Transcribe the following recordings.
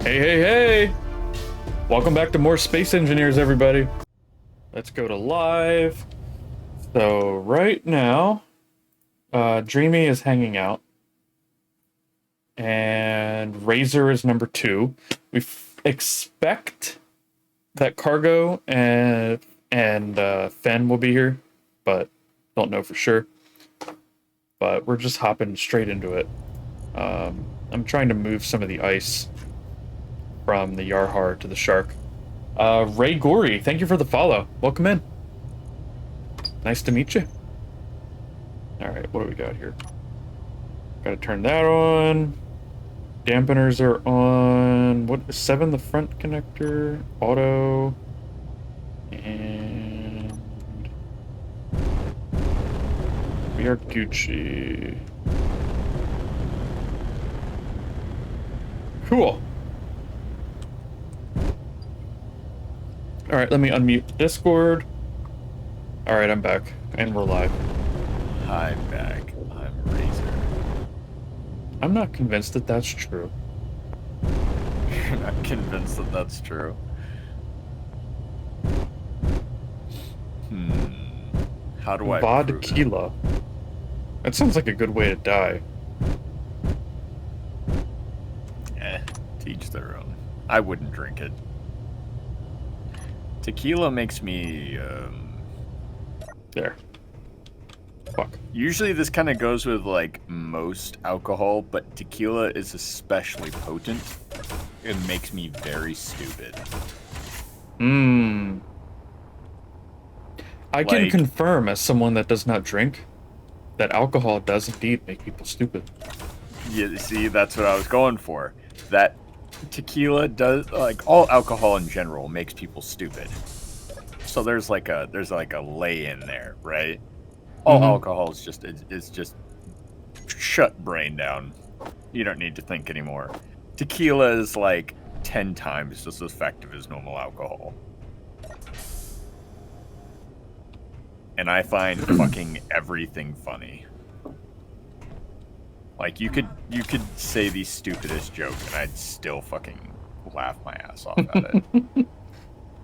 Hey, hey, hey! Welcome back to more Space Engineers, everybody. Let's go to live. So right now, Dreamy is hanging out, and Razor is number 2. Expect that Cargo and Fen will be here, but don't know for sure. But we're just hopping straight into it. I'm trying to move some of the ice from the Yarhar to the Shark. Ray Gory, thank you for the follow. Welcome in. Nice to meet you. Alright, what do we got here? Gotta turn that on. Dampeners are on. What is 7 the front connector? Auto. And we are Gucci. Cool. Alright, let me unmute Discord. Alright, I'm back. And we're live. I'm back. I'm Razor. I'm not convinced that that's true. You're not convinced that that's true? How do I prove it? Vodka. That sounds like a good way to die. To each their own. I wouldn't drink it. Tequila makes me, There. Fuck. Usually this kind of goes with, like, most alcohol, but tequila is especially potent. It makes me very stupid. I can confirm, as someone that does not drink, that alcohol does indeed make people stupid. Yeah, see, that's what I was going for. That tequila does, like, all alcohol in general makes people stupid. So there's like a lay in there, right? All alcohol is just shut brain down. You don't need to think anymore. Tequila is like 10 times as effective as normal alcohol. And I find fucking everything funny. Like, you could say the stupidest joke and I'd still fucking laugh my ass off at it.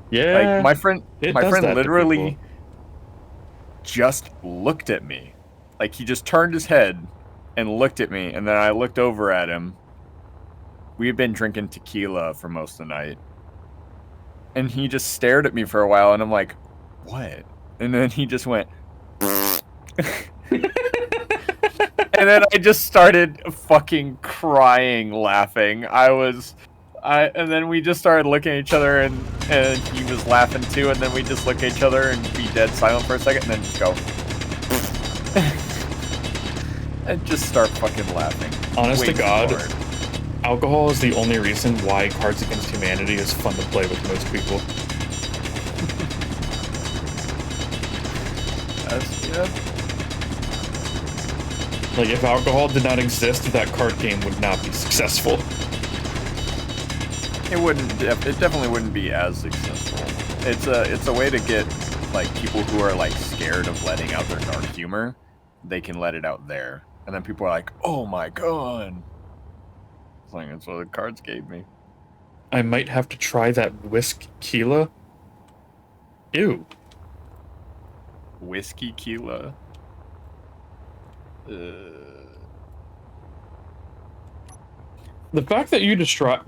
Yeah. Like, my friend literally to just looked at me. Like, he just turned his head and looked at me, and then I looked over at him. We had been drinking tequila for most of the night. And he just stared at me for a while, and I'm like, what? And then he just went, and then I just started fucking crying, laughing. And then we just started looking at each other, and he was laughing too, and then we just look at each other and be dead silent for a second, and then just go. And just start fucking laughing. Honest to God, alcohol is the only reason why Cards Against Humanity is fun to play with most people. Yeah. Like, if alcohol did not exist, that card game would not be successful. It definitely wouldn't be as successful. It's a way to get, like, people who are, like, scared of letting out their dark humor. They can let it out there. And then people are like, oh my god. It's like, that's what the cards gave me. I might have to try that whiskey-keela. Ew. Whiskey-keela? The fact that you describe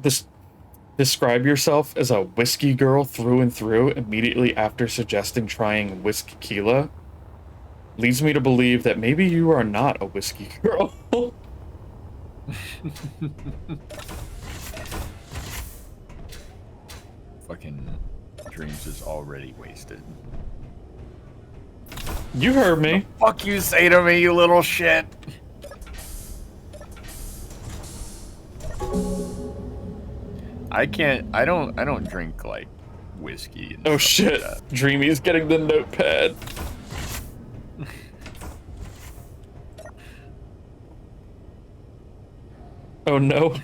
yourself as a whiskey girl through and through immediately after suggesting trying whiskey-keela leads me to believe that maybe you are not a whiskey girl. Fucking Dreams is already wasted. You heard me. What the fuck you say to me, you little shit? I don't drink, like, whiskey and Oh stuff shit. like that. Dreamy is getting the notepad. Oh no.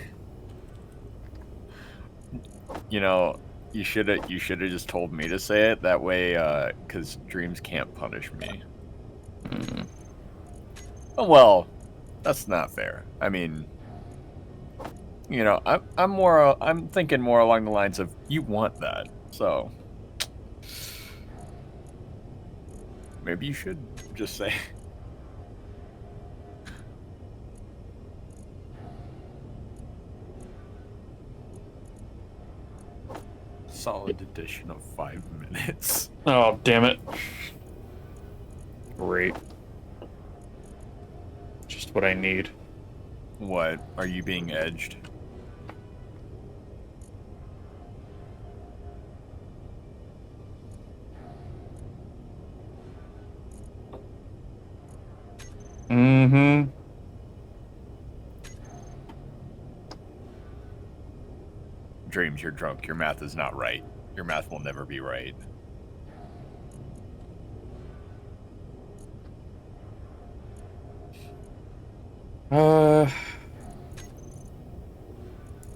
You know, you should have just told me to say it that way, because Dreams can't punish me. Oh, well, that's not fair. I mean, You know, I'm thinking more along the lines of you want that, so maybe you should just say. Solid addition of 5 minutes. Oh, damn it. Great. Just what I need. What? Are you being edged? Mm-hmm. Dreams, you're drunk. Your math is not right. Your math will never be right.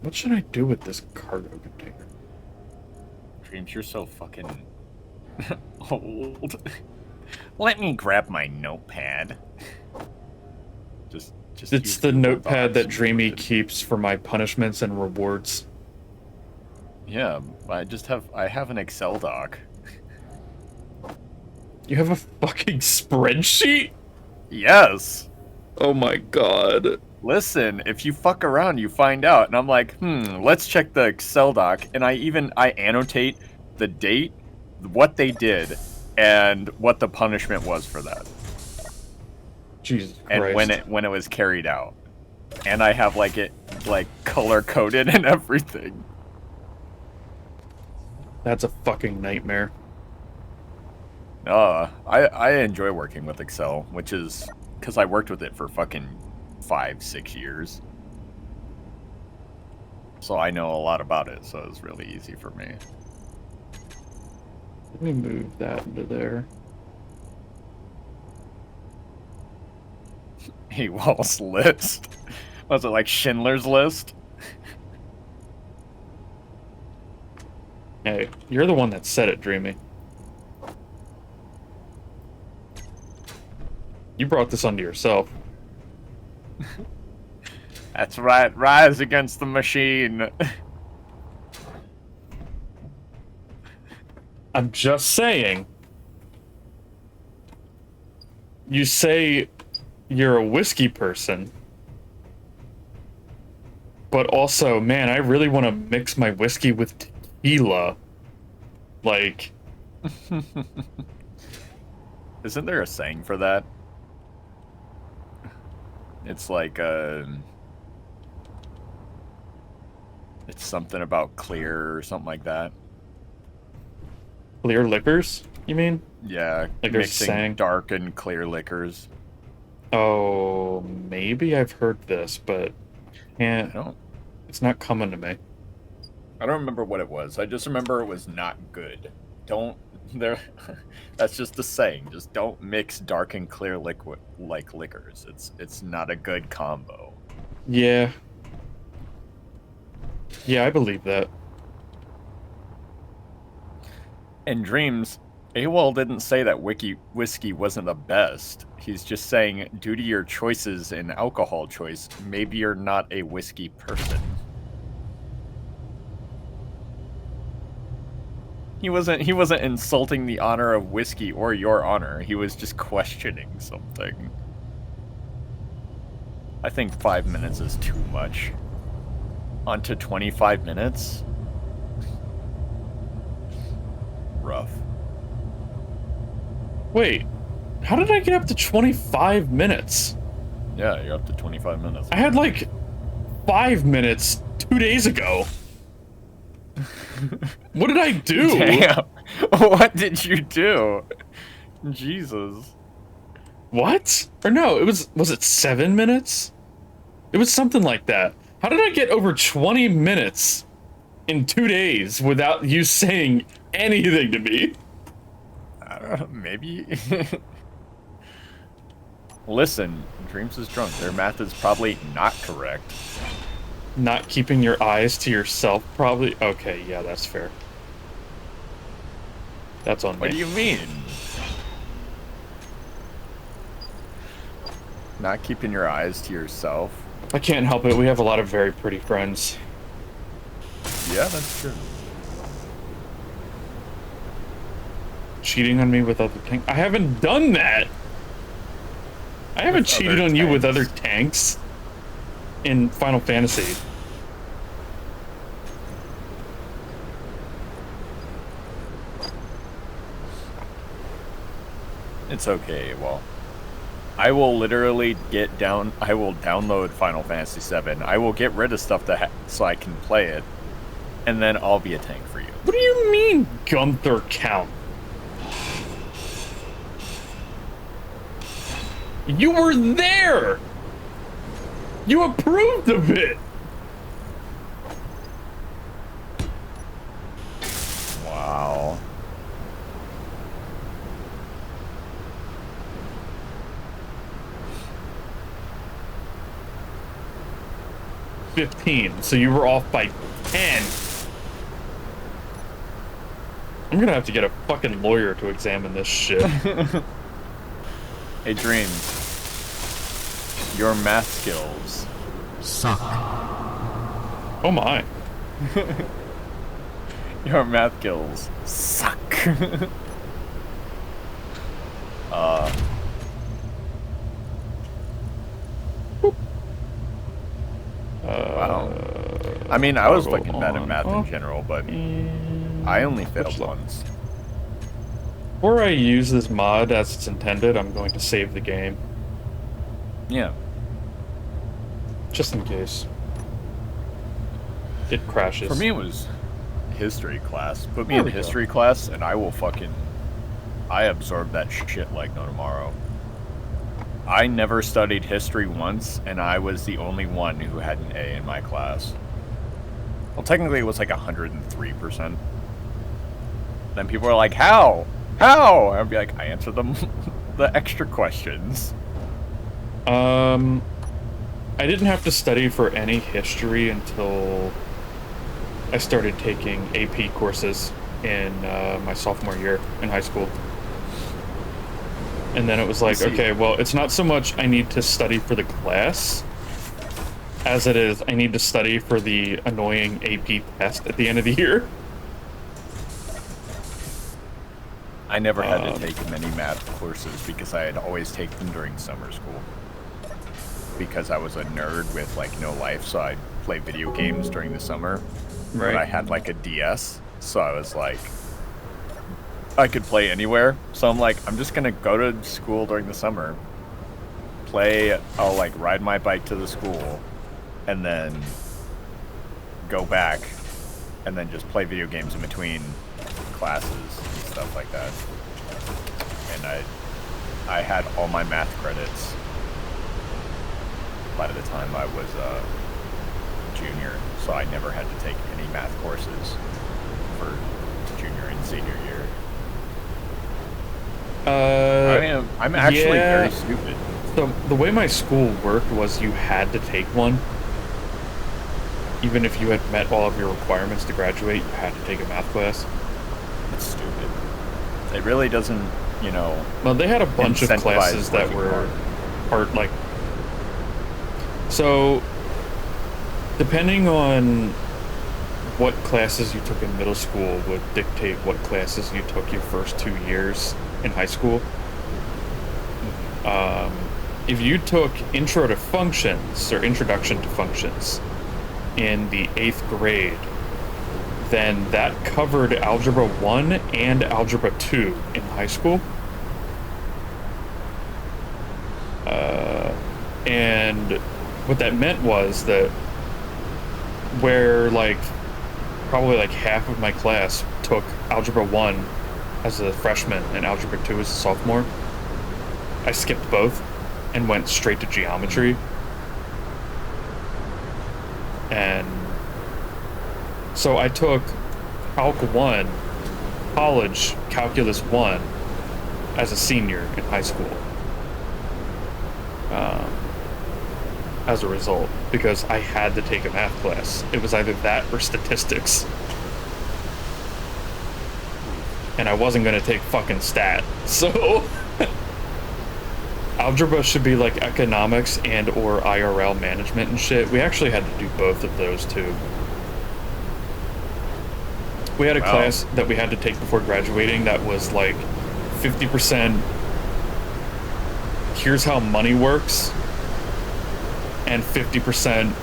What should I do with this cargo container? Dreams, you're so fucking old. Let me grab my notepad. Just It's the notepad that Dreamy keeps for my punishments and rewards. Yeah, I have an Excel doc. You have a fucking spreadsheet? Yes. Oh my god. Listen, if you fuck around, you find out. And I'm like, let's check the Excel doc. And I annotate the date, what they did, and what the punishment was for that. Jesus Christ. And when it was carried out. And I have it color coded and everything. That's a fucking nightmare. I enjoy working with Excel, which is because I worked with it for fucking 5-6 years. So I know a lot about it, so it's really easy for me. Let me move that into there. Hey, Wall's list. Was it like Schindler's List? Hey, you're the one that said it, Dreamy. You brought this onto yourself. That's right. Rise against the machine. I'm just saying. You say you're a whiskey person. But also, man, I really want to mix my whiskey with tequila. Like... Isn't there a saying for that? It's like, it's something about clear or something like that. Clear liquors, you mean? Yeah, like mixing dark and clear liquors. Oh, maybe I've heard this, but can't. I don't. It's not coming to me. I don't remember what it was. I just remember it was not good. Don't there. That's just a saying. Just don't mix dark and clear liquid like liquors. It's not a good combo. Yeah. Yeah, I believe that. In Dreams, AWOL didn't say that whiskey wasn't the best. He's just saying, due to your choices in alcohol choice, maybe you're not a whiskey person. He wasn't insulting the honor of whiskey or your honor. He was just questioning something. I think 5 minutes is too much. On to 25 minutes? Rough. Wait, how did I get up to 25 minutes? Yeah, you're up to 25 minutes. I had like 5 minutes 2 days ago. What did I do? Damn. What did you do? Jesus. What? Or no, was it 7 minutes? It was something like that. How did I get over 20 minutes in 2 days without you saying anything to me? I don't know, maybe. Listen, Dreams is drunk. Their math is probably not correct. Not keeping your eyes to yourself, probably? Okay, yeah, that's fair. That's on me. What do you mean? Not keeping your eyes to yourself? I can't help it. We have a lot of very pretty friends. Yeah, that's true. Cheating on me with other tanks. I haven't done that. I haven't cheated on you with other tanks in Final Fantasy. It's okay. Well, I will literally I will download Final Fantasy VII. I will get rid of stuff so I can play it, and then I'll be a tank for you. What do you mean, Gunther count? You were there! You approved of it! Wow. $15, so you were off by 10. I'm gonna have to get a fucking lawyer to examine this shit. Hey, Dreams. Your math skills suck. Oh my. Your math skills suck. Wow. I mean, I was fucking bad at math in general, but I only failed once. Before I use this mod as it's intended, I'm going to save the game. Yeah. Just in case. It crashes. For me, it was history class. Put me in history class, and I absorbed that shit like no tomorrow. I never studied history once, and I was the only one who had an A in my class. Well, technically, it was like 103%. Then people were like, how? How? I'd be like, I answered them the extra questions. I didn't have to study for any history until I started taking AP courses in my sophomore year in high school. And then it was like, okay, well, it's not so much I need to study for the class as it is I need to study for the annoying AP test at the end of the year. I never had to take many math courses because I had always taken them during summer school. Because I was a nerd with like no life, so I'd play video games during the summer. Right. But I had like a DS, so I was like, I could play anywhere. So I'm like, I'm just gonna go to school during the summer, I'll like ride my bike to the school, and then go back, and then just play video games in between classes and stuff like that. And I had all my math credits by the time I was a junior, so I never had to take any math courses for junior and senior year. I'm actually very stupid. So the way my school worked was you had to take one. Even if you had met all of your requirements to graduate, you had to take a math class. That's stupid. It really doesn't, you know. Well, they had a bunch of classes that were part like. So, depending on what classes you took in middle school would dictate what classes you took your first 2 years in high school. If you took Intro to Functions or Introduction to Functions in the 8th grade, then that covered Algebra 1 and Algebra 2 in high school. And what that meant was that where like probably like half of my class took Algebra 1 as a freshman and Algebra 2 as a sophomore, I skipped both and went straight to geometry. And so I took Calc 1, College Calculus 1 as a senior in high school. As a result, because I had to take a math class. It was either that or statistics. And I wasn't going to take fucking stat. So Algebra should be like economics and or IRL management and shit. We actually had to do both of those too. We had a class that we had to take before graduating that was like 50% here's how money works and 50%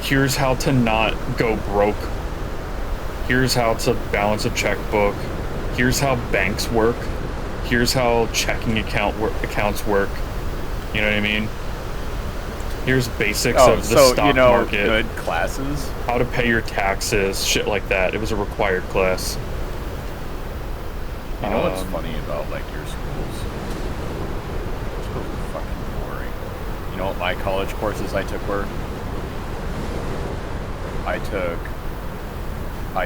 here's how to not go broke. Here's how to balance a checkbook. Here's how banks work. Here's how checking accounts work. You know what I mean? Here's basics of the stock market. Good classes. How to pay your taxes, shit like that. It was a required class. You know what's funny about like your schools? Schools are fucking boring. You know what my college courses I took were? I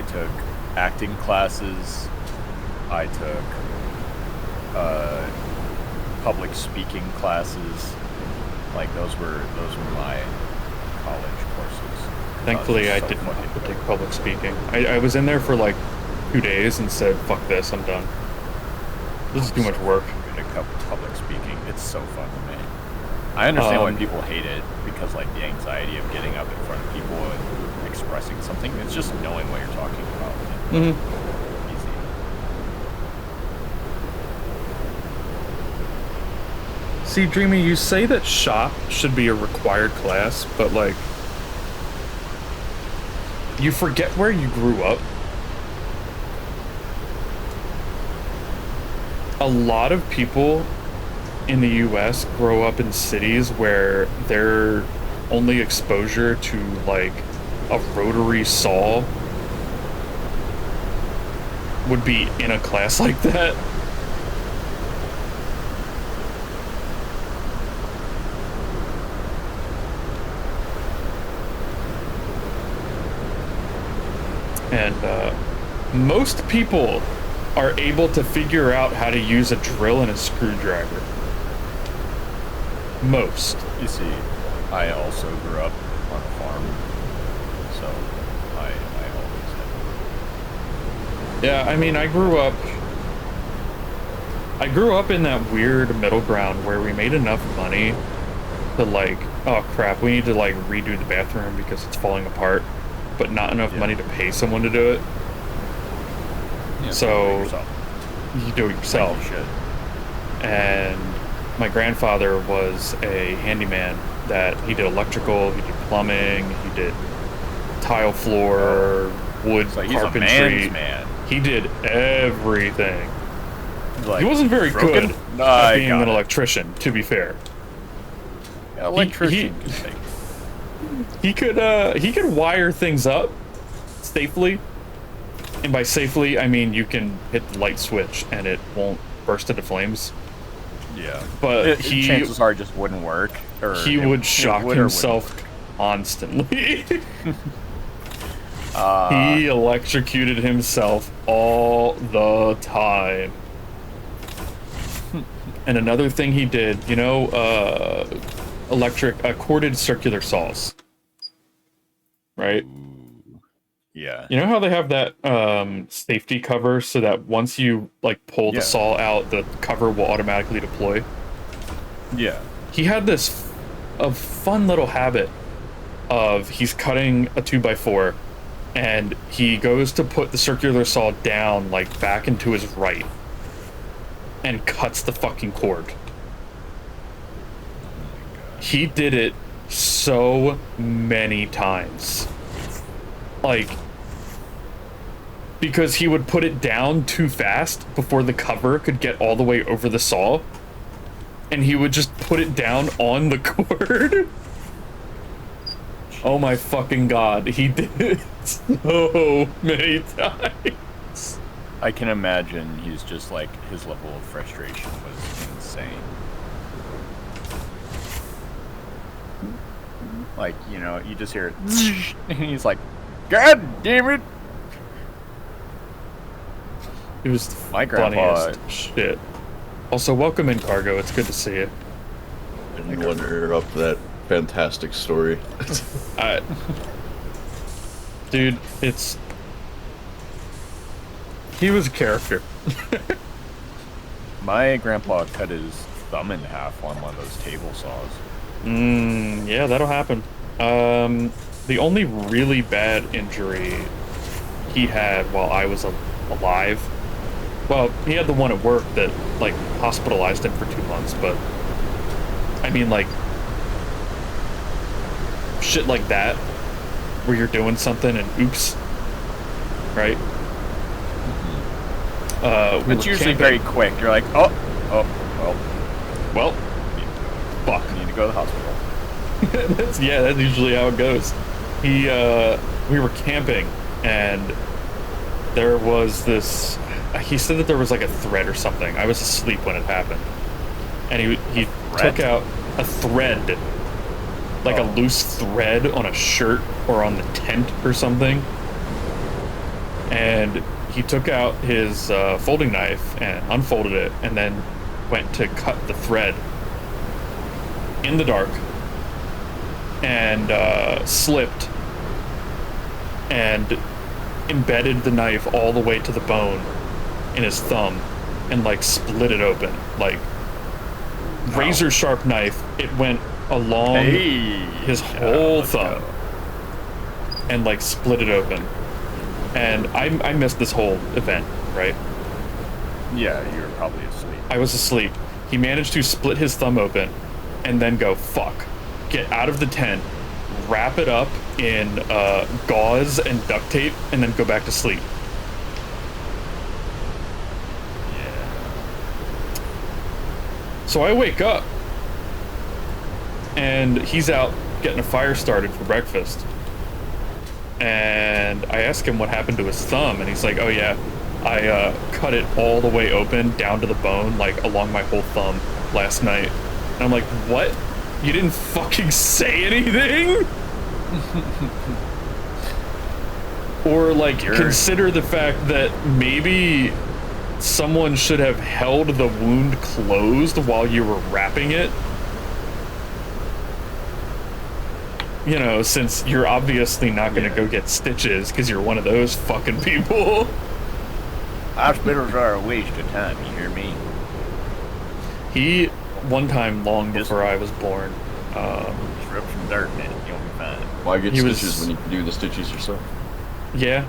took acting classes. I took public speaking classes. Like those were my college courses. Thankfully, I didn't have to take public speaking. I was in there for like 2 days and said, "Fuck this, I'm done. This is too much work." Public speaking, it's so fun to me. I understand why people hate it because like the anxiety of getting up in front of people and expressing something. It's just knowing what you're talking about. Mm-hmm. See, Dreamy, you say that shop should be a required class, but like, you forget where you grew up. A lot of people in the US grow up in cities where their only exposure to like a rotary saw would be in a class like that. And most people are able to figure out how to use a drill and a screwdriver. Most. You see, I also grew up on a farm, so I always had. Yeah, I mean, I grew up in that weird middle ground where we made enough money to like, oh crap, we need to like redo the bathroom because it's falling apart, but not enough money to pay someone to do it. Yeah, so you do it yourself. Like you should. And my grandfather was a handyman that he did electrical, he did plumbing, he did tile floor, wood so carpentry. He's a man's man. He did everything. Like, he wasn't very good at being an electrician, to be fair. Yeah, electrician he could wire things up safely. And by safely, I mean you can hit the light switch and it won't burst into flames. Yeah. But chances are it just wouldn't work. Or he would shock himself constantly. He electrocuted himself all the time. And another thing he did, you know, corded circular saws. Right? Yeah. You know how they have that safety cover so that once you like pull the saw out, the cover will automatically deploy? Yeah. He had this a fun little habit of he's cutting a 2x4 and he goes to put the circular saw down like back into his right and cuts the fucking cord. He did it so many times. Like, because he would put it down too fast before the cover could get all the way over the saw, and he would just put it down on the cord. Oh my fucking god, he did it so many times. I can imagine he's just like, his level of frustration was insane. Like, you know, you just hear it, and he's like, God damn it! It was the my grandpa shit. Also, welcome in, Cargo. It's good to see you. I didn't want to interrupt that fantastic story. Dude, he was a character. My grandpa cut his thumb in half on one of those table saws. Yeah, that'll happen. The only really bad injury he had while I was alive, well, he had the one at work that, like, hospitalized him for 2 months, but, I mean, like, shit like that, where you're doing something and oops, right? It's usually very quick. You're like, well, fuck. I need to go to the hospital. That's usually how it goes. We were camping, and there was this. He said that there was like a thread or something. I was asleep when it happened, and he took out a thread, like a loose thread on a shirt or on the tent or something, and he took out his folding knife and unfolded it, and then went to cut the thread in the dark, and slipped and embedded the knife all the way to the bone in his thumb and like split it open. Like razor sharp knife, it went along his whole thumb and like split it open. And I missed this whole event, right? Yeah, you were probably asleep. I was asleep. He managed to split his thumb open and then go, fuck, get out of the tent, wrap it up in gauze and duct tape, and then go back to sleep. Yeah. So I wake up, and he's out getting a fire started for breakfast. And I ask him what happened to his thumb, and he's like, oh yeah, I cut it all the way open, down to the bone, like along my whole thumb last night. And I'm like, what? You didn't fucking say anything? Or like consider the fact that maybe someone should have held the wound closed while you were wrapping it. You know, since you're obviously not going to go get stitches because you're one of those fucking people. Hospitals are a waste of time, you hear me? He, one time long before I was born, just rub some dirt in it, you'll be fine. Why get stitches when you can do the stitches yourself? Yeah.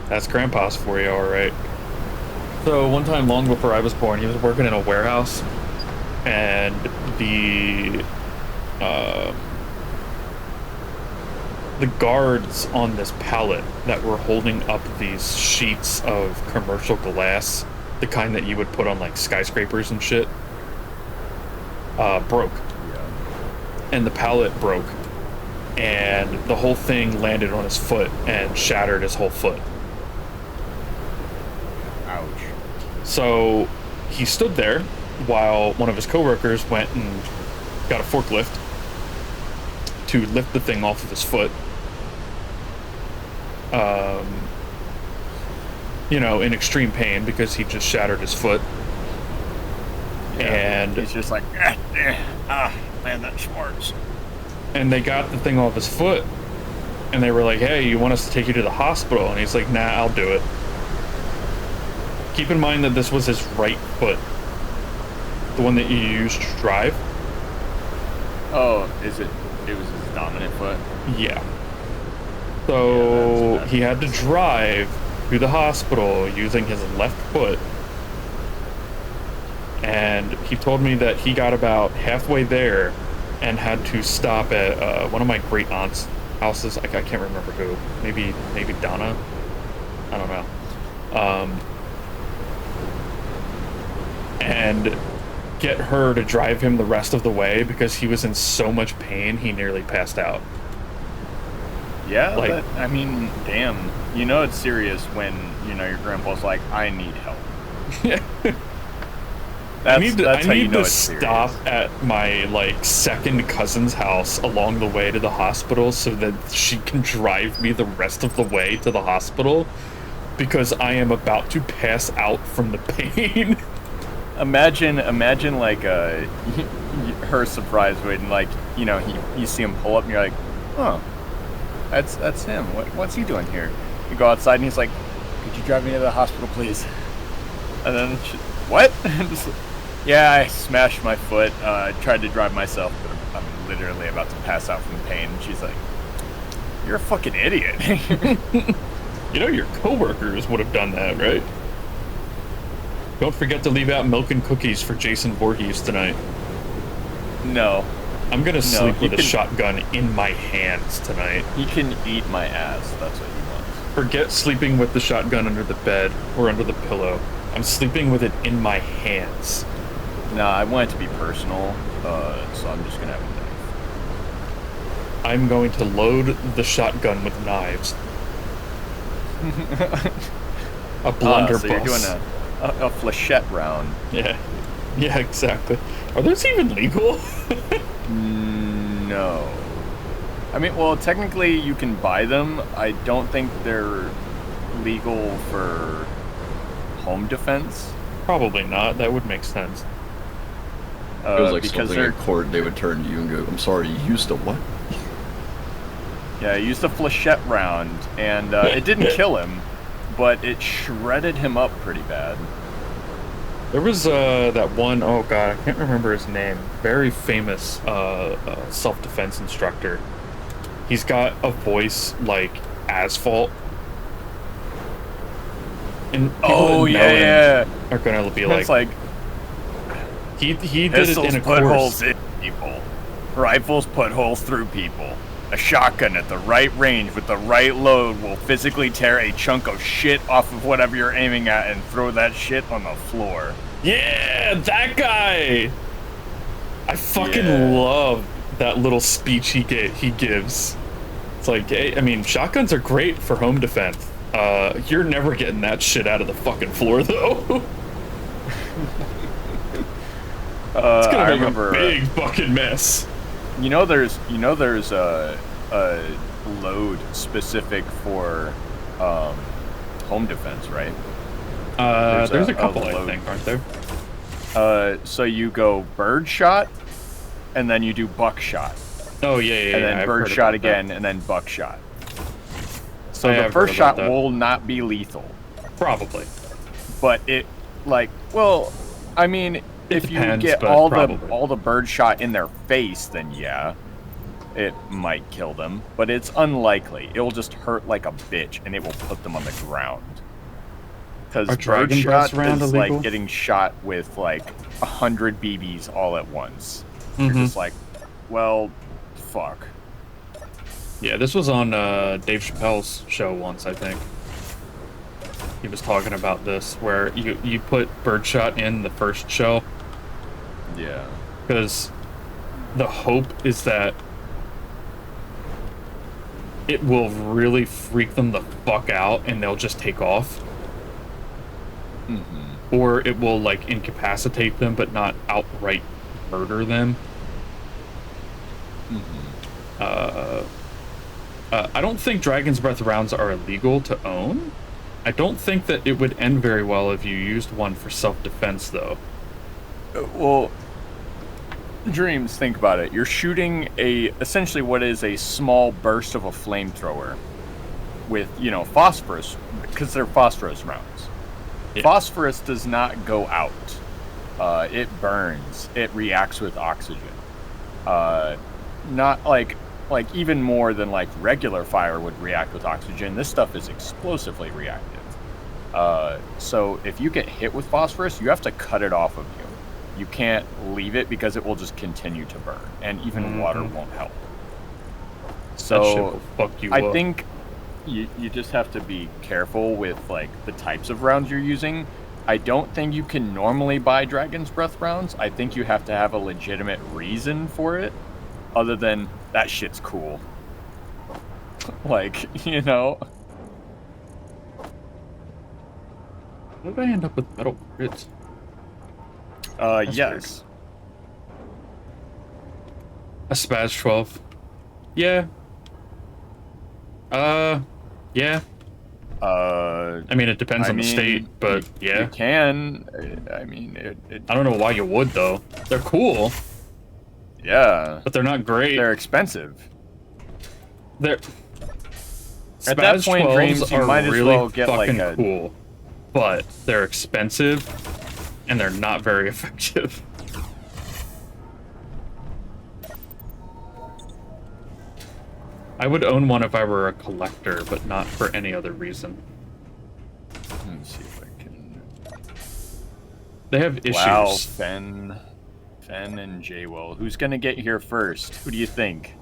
That's grandpa's for you, alright. So, one time long before I was born, he was working in a warehouse, and the guards on this pallet that were holding up these sheets of commercial glass, the kind that you would put on like skyscrapers and shit, broke. Yeah. And the pallet broke, and the whole thing landed on his foot and shattered his whole foot. Ouch. So he stood there while one of his coworkers went and got a forklift to lift the thing off of his foot. You know, in extreme pain because he just shattered his foot. Yeah, and he's just like, man, that smarts. And they got the thing off his foot, and they were like, hey, you want us to take you to the hospital? And he's like, nah, I'll do it. Keep in mind that this was his right foot, the one that you used to drive. Oh, it was his dominant foot? Yeah. So that's he had to drive to the hospital using his left foot. And he told me that he got about halfway there and had to stop at one of my great aunt's houses. I can't remember who. Maybe Donna? I don't know. And get her to drive him the rest of the way because he was in so much pain he nearly passed out. Yeah, like, I mean, damn. You know it's serious when, you know, your grandpa's like, I need help. I need to stop at my, like, second cousin's house along the way to the hospital so that she can drive me the rest of the way to the hospital because I am about to pass out from the pain. Imagine like, her surprise when, like, you know, you see him pull up and you're like, oh, that's him. What's he doing here? You go outside and he's like, could you drive me to the hospital, please? And then, what? Yeah, I smashed my foot. Tried to drive myself, but I'm literally about to pass out from pain. She's like, "You're a fucking idiot." You know your coworkers would have done that, right? Don't forget to leave out milk and cookies for Jason Voorhees tonight. No. I'm gonna sleep with a can- shotgun in my hands tonight. He can eat my ass. That's what he wants. Forget sleeping with the shotgun under the bed or under the pillow. I'm sleeping with it in my hands. Nah, I want it to be personal, so I'm just gonna have a knife. I'm going to load the shotgun with knives. A blunderbuss. So you're doing a flechette round. Yeah. Yeah, exactly. Are those even legal? No. I mean, well, technically you can buy them. I don't think they're legal for home defense. Probably not. That would make sense. It was like because something in court they would turn to you and go, I'm sorry, you used a what? Yeah, I used a flechette round, and it didn't kill him, but it shredded him up pretty bad. There was that one, oh god, I can't remember his name. Very famous self-defense instructor. He's got a voice like asphalt. And people that know him are gonna be It's like he did pistols it in a put course. holes in people, rifles put holes through people. A shotgun at the right range with the right load will physically tear a chunk of shit off of whatever you're aiming at and throw that shit on the floor. Yeah, that guy. I fucking love that little speech he gives. It's like, hey, I mean, shotguns are great for home defense. You're never getting that shit out of the fucking floor, though. It's gonna make a big fucking mess. You know, there's a load specific for home defense, right? There's a couple, I think, aren't there? So you go bird shot, and then you do buckshot. Oh yeah, and then I've bird heard shot about that. again, and then buckshot. So I the have first heard about shot that. will not be lethal, Probably. but it well, I mean, if you depends, get but all probably. the bird shot in their face, then yeah, it might kill them, but it's unlikely. It will just hurt like a bitch, and it will put them on the ground. Because Are bird dragon breaths shot round is illegal? like getting shot with like 100 BBs all at once. Mhm. You're just like, well, fuck. Yeah, this was on Dave Chappelle's show once, I think. He was talking about this, where you put birdshot in the first shell, Yeah. because the hope is that it will really freak them the fuck out and they'll just take off. Mm-hmm. Or it will, like, incapacitate them but not outright murder them. Mm-hmm. I don't think Dragon's Breath rounds are illegal to own. I don't think that it would end very well if you used one for self-defense, though. Well, Dreams, think about it. You're shooting essentially what is a small burst of a flamethrower with, phosphorus, because they're phosphorus rounds. Yeah. Phosphorus does not go out. It burns. It reacts with oxygen. Not like even more than like regular fire would react with oxygen. This stuff is explosively reactive. So if you get hit with phosphorus, you have to cut it off of you. You can't leave it because it will just continue to burn, and even water won't help. So That shit will fuck you I up. think you just have to be careful with like the types of rounds you're using. I don't think you can normally buy Dragon's Breath rounds. I think you have to have a legitimate reason for it, other than that shit's cool. Like, How did I end up with metal grids? yes. A Spaz 12. Yeah. Yeah. I mean, it depends on the state, but yeah. You can. I mean, it I don't know why you would, though. They're cool, yeah. but they're not great. They're expensive. They're At that Spaz point, 12s Dreams, you are might as really well get like fucking a cool, but they're expensive, and they're not very effective. I would own one if I were a collector, but not for any other reason. Let's see if I can. They have issues. Wow, Fen and Jwil. Who's gonna get here first? Who do you think?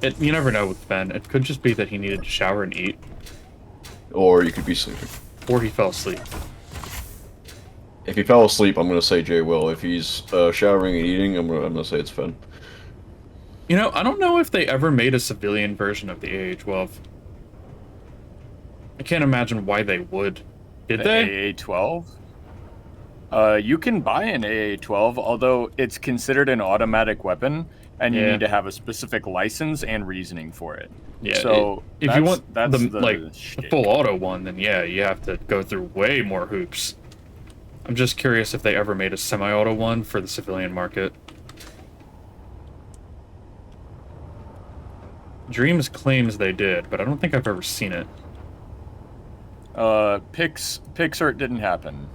You never know with Ben. It could just be that he needed to shower and eat, Or you could be sleeping. or he fell asleep. If he fell asleep, I'm gonna say Jwil. If he's showering and eating, I'm gonna say it's Fen. You know, I don't know if they ever made a civilian version of the AA-12. I can't imagine why they would. Did they? AA-12? You can buy an AA-12, although it's considered an automatic weapon, and you need to have a specific license and reasoning for it. Yeah. So if you want that's the full auto one, then yeah, you have to go through way more hoops. I'm just curious if they ever made a semi-auto one for the civilian market. Dreams claims they did, but I don't think I've ever seen it. Pixart didn't happen.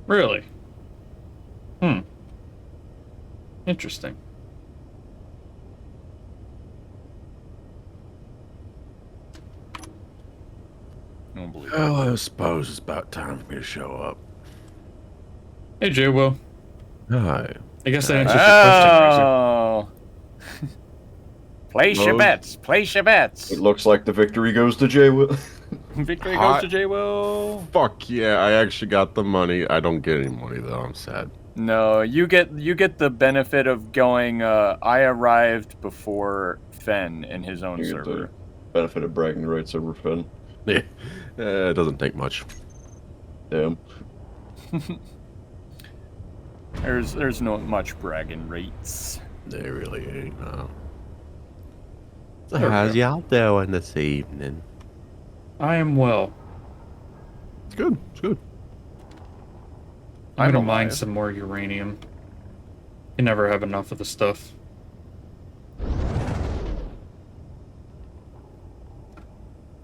Really? Interesting. I don't believe Well, I suppose it's about time for me to show up. Hey, Jwil. Hi. I guess that answers your question, Oh. Place your Well, bets. Place your bets. It looks like the victory goes to Jwil. Victory goes to Jwil. Fuck yeah, I actually got the money. I don't get any money though, I'm sad. No, you get the benefit of going. I arrived before Fen in his own You get server. the benefit of bragging rights over Fen. Yeah, it doesn't take much. Damn. There's no much bragging rates. They really ain't. No. So Okay. how's y'all doing this evening? I am well. It's good. It's good. I'm I'm gonna mine alive. some more uranium. You never have enough of the stuff.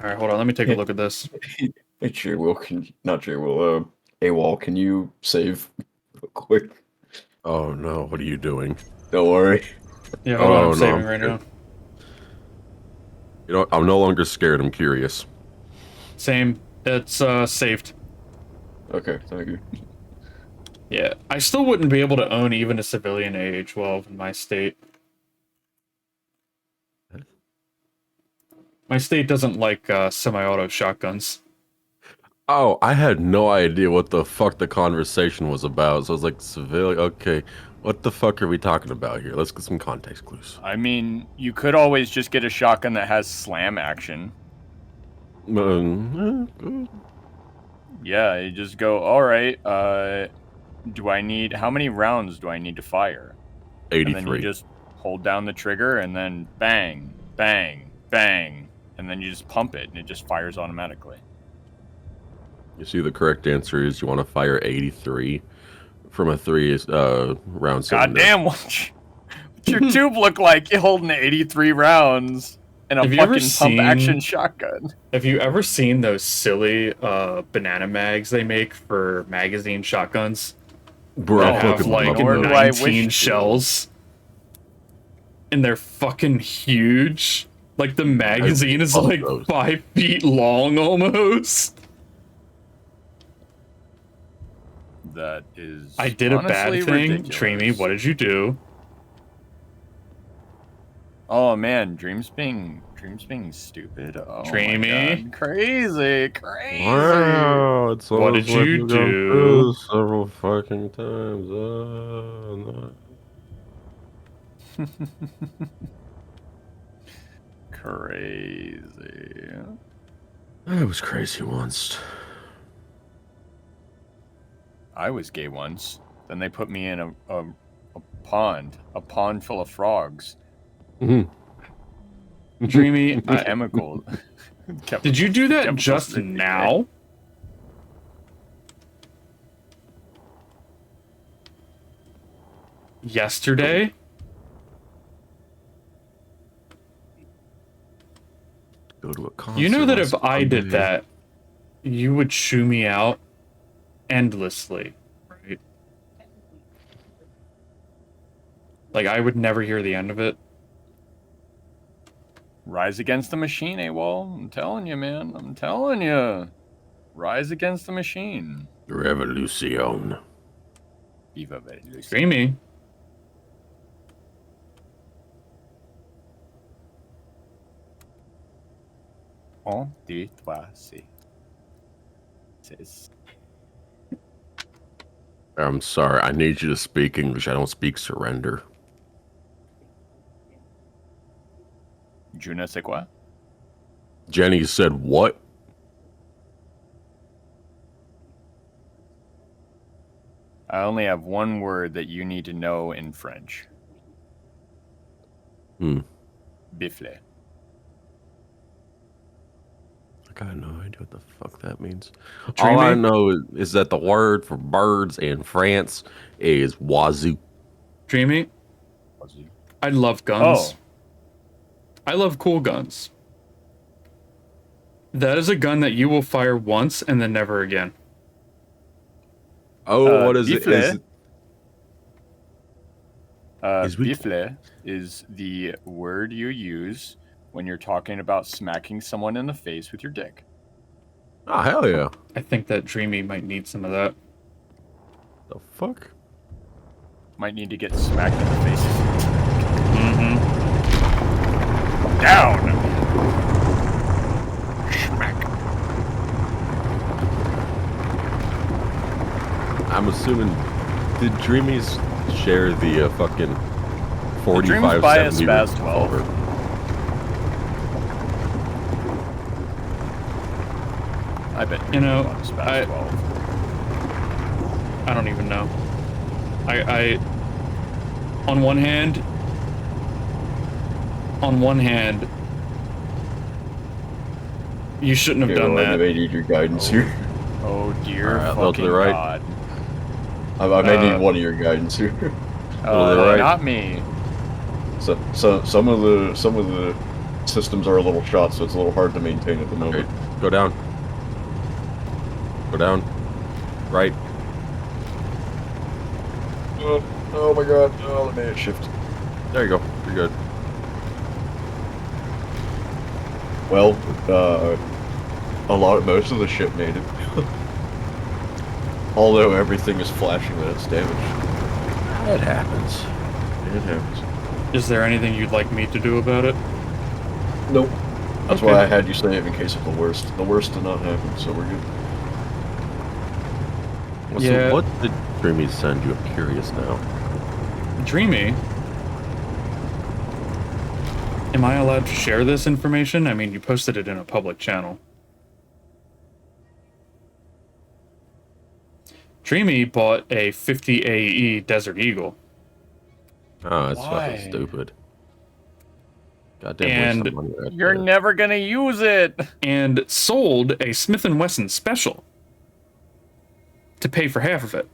Alright, hold on, let me take a look at this. Hey, Jwil, not Jwil, AWOL, can you save real quick? Oh no, what are you doing? Don't worry. Yeah, hold on, Oh, I'm no, saving I'm right good. now. You know, I'm no longer scared. I'm curious. Same. It's saved. Okay, thank you. Yeah, I still wouldn't be able to own even a civilian AA-12 in my state. My state doesn't like semi-auto shotguns. Oh, I had no idea what the fuck the conversation was about. So I was like, civilian. Okay, what the fuck are we talking about here? Let's get some context clues. I mean, you could always just get a shotgun that has slam action. Yeah, you just go. All right. How many rounds do I need to fire? And then you 83. just hold down the trigger and then bang, bang, bang, and then you just pump it and it just fires automatically. You see, the correct answer is you want to fire 83 from a 3 round cylinder. Goddamn, what's your tube look like? You're holding 83 rounds in a Have you ever fucking pump action seen- shotgun. Have you ever seen those silly banana mags they make for magazine shotguns? Bro, That I have fucking like love Nor them. do I wish 19 to. shells. And they're fucking huge. Like the magazine is love like those. 5 feet long almost. That is. I did a bad honestly thing. ridiculous. Dreamy, what did you do? Oh man, Dreams being stupid. Oh Dreamy? my God. Crazy. Wow, it's What almost did like you we've gone do? through this several fucking times. No. Crazy. I was crazy once. I was gay once. Then they put me in a pond full of frogs. Dreamy, Chemical. did you do that Chemicals just that you now? Yesterday? Go to a concert. You know that on if I did Sunday. that, you would shoo me out endlessly, right? Like, I would never hear the end of it. Rise against the machine, AWOL. I'm telling you, man. I'm telling you. Rise against the machine. Revolution. Viva Revolution. Dreamy. Un, deux, trois, six. I'm sorry. I need you to speak English. I don't speak surrender. Je ne sais quoi? Jenny said what? I only have one word that you need to know in French. Bifle. I got no idea what the fuck that means. Dreamy? All I know is that the word for birds in France is wazoo. Dreamy? I love guns. Oh. I love cool guns. That is a gun that you will fire once and then never again. Oh, what is it? Bifle. Is we- Bifle is the word you use when you're talking about smacking someone in the face with your dick. Oh, hell yeah. I think that Dreamy might need some of that. The fuck? Might need to get smacked in the face. Mm-hmm. Down! Smack. I'm assuming, did Dreamies share the fucking 45 buy a 70 Spaz 12. revolver? I bet You know, bought a Spaz 12. I don't even know. I on one hand, you shouldn't have done I that. may need your guidance here. Oh dear Alright, I'll go to fucking the right. god. I may need one of your guidance here. Well, they're right. Not me. So some of the systems are a little shot, so it's a little hard to maintain at the moment. Okay, go down. Go down. Right. Oh my god, oh, let me shift. There you go. You're good. Well, most of the ship made it. Although everything is flashing that it's damaged. It happens. It happens. Is there anything you'd like me to do about it? Nope. That's Okay. why I had you save in case of the worst. The worst did not happen, so we're good. Well, Yeah. So what did Dreamy send you? I'm curious now. Dreamy? Am I allowed to share this information? I mean, you posted it in a public channel. Dreamy bought a 50 AE Desert Eagle. Oh, that's Why? fucking stupid. Goddamn, And waste of money right You're there. never gonna use it. And sold a Smith & Wesson Special to pay for half of it.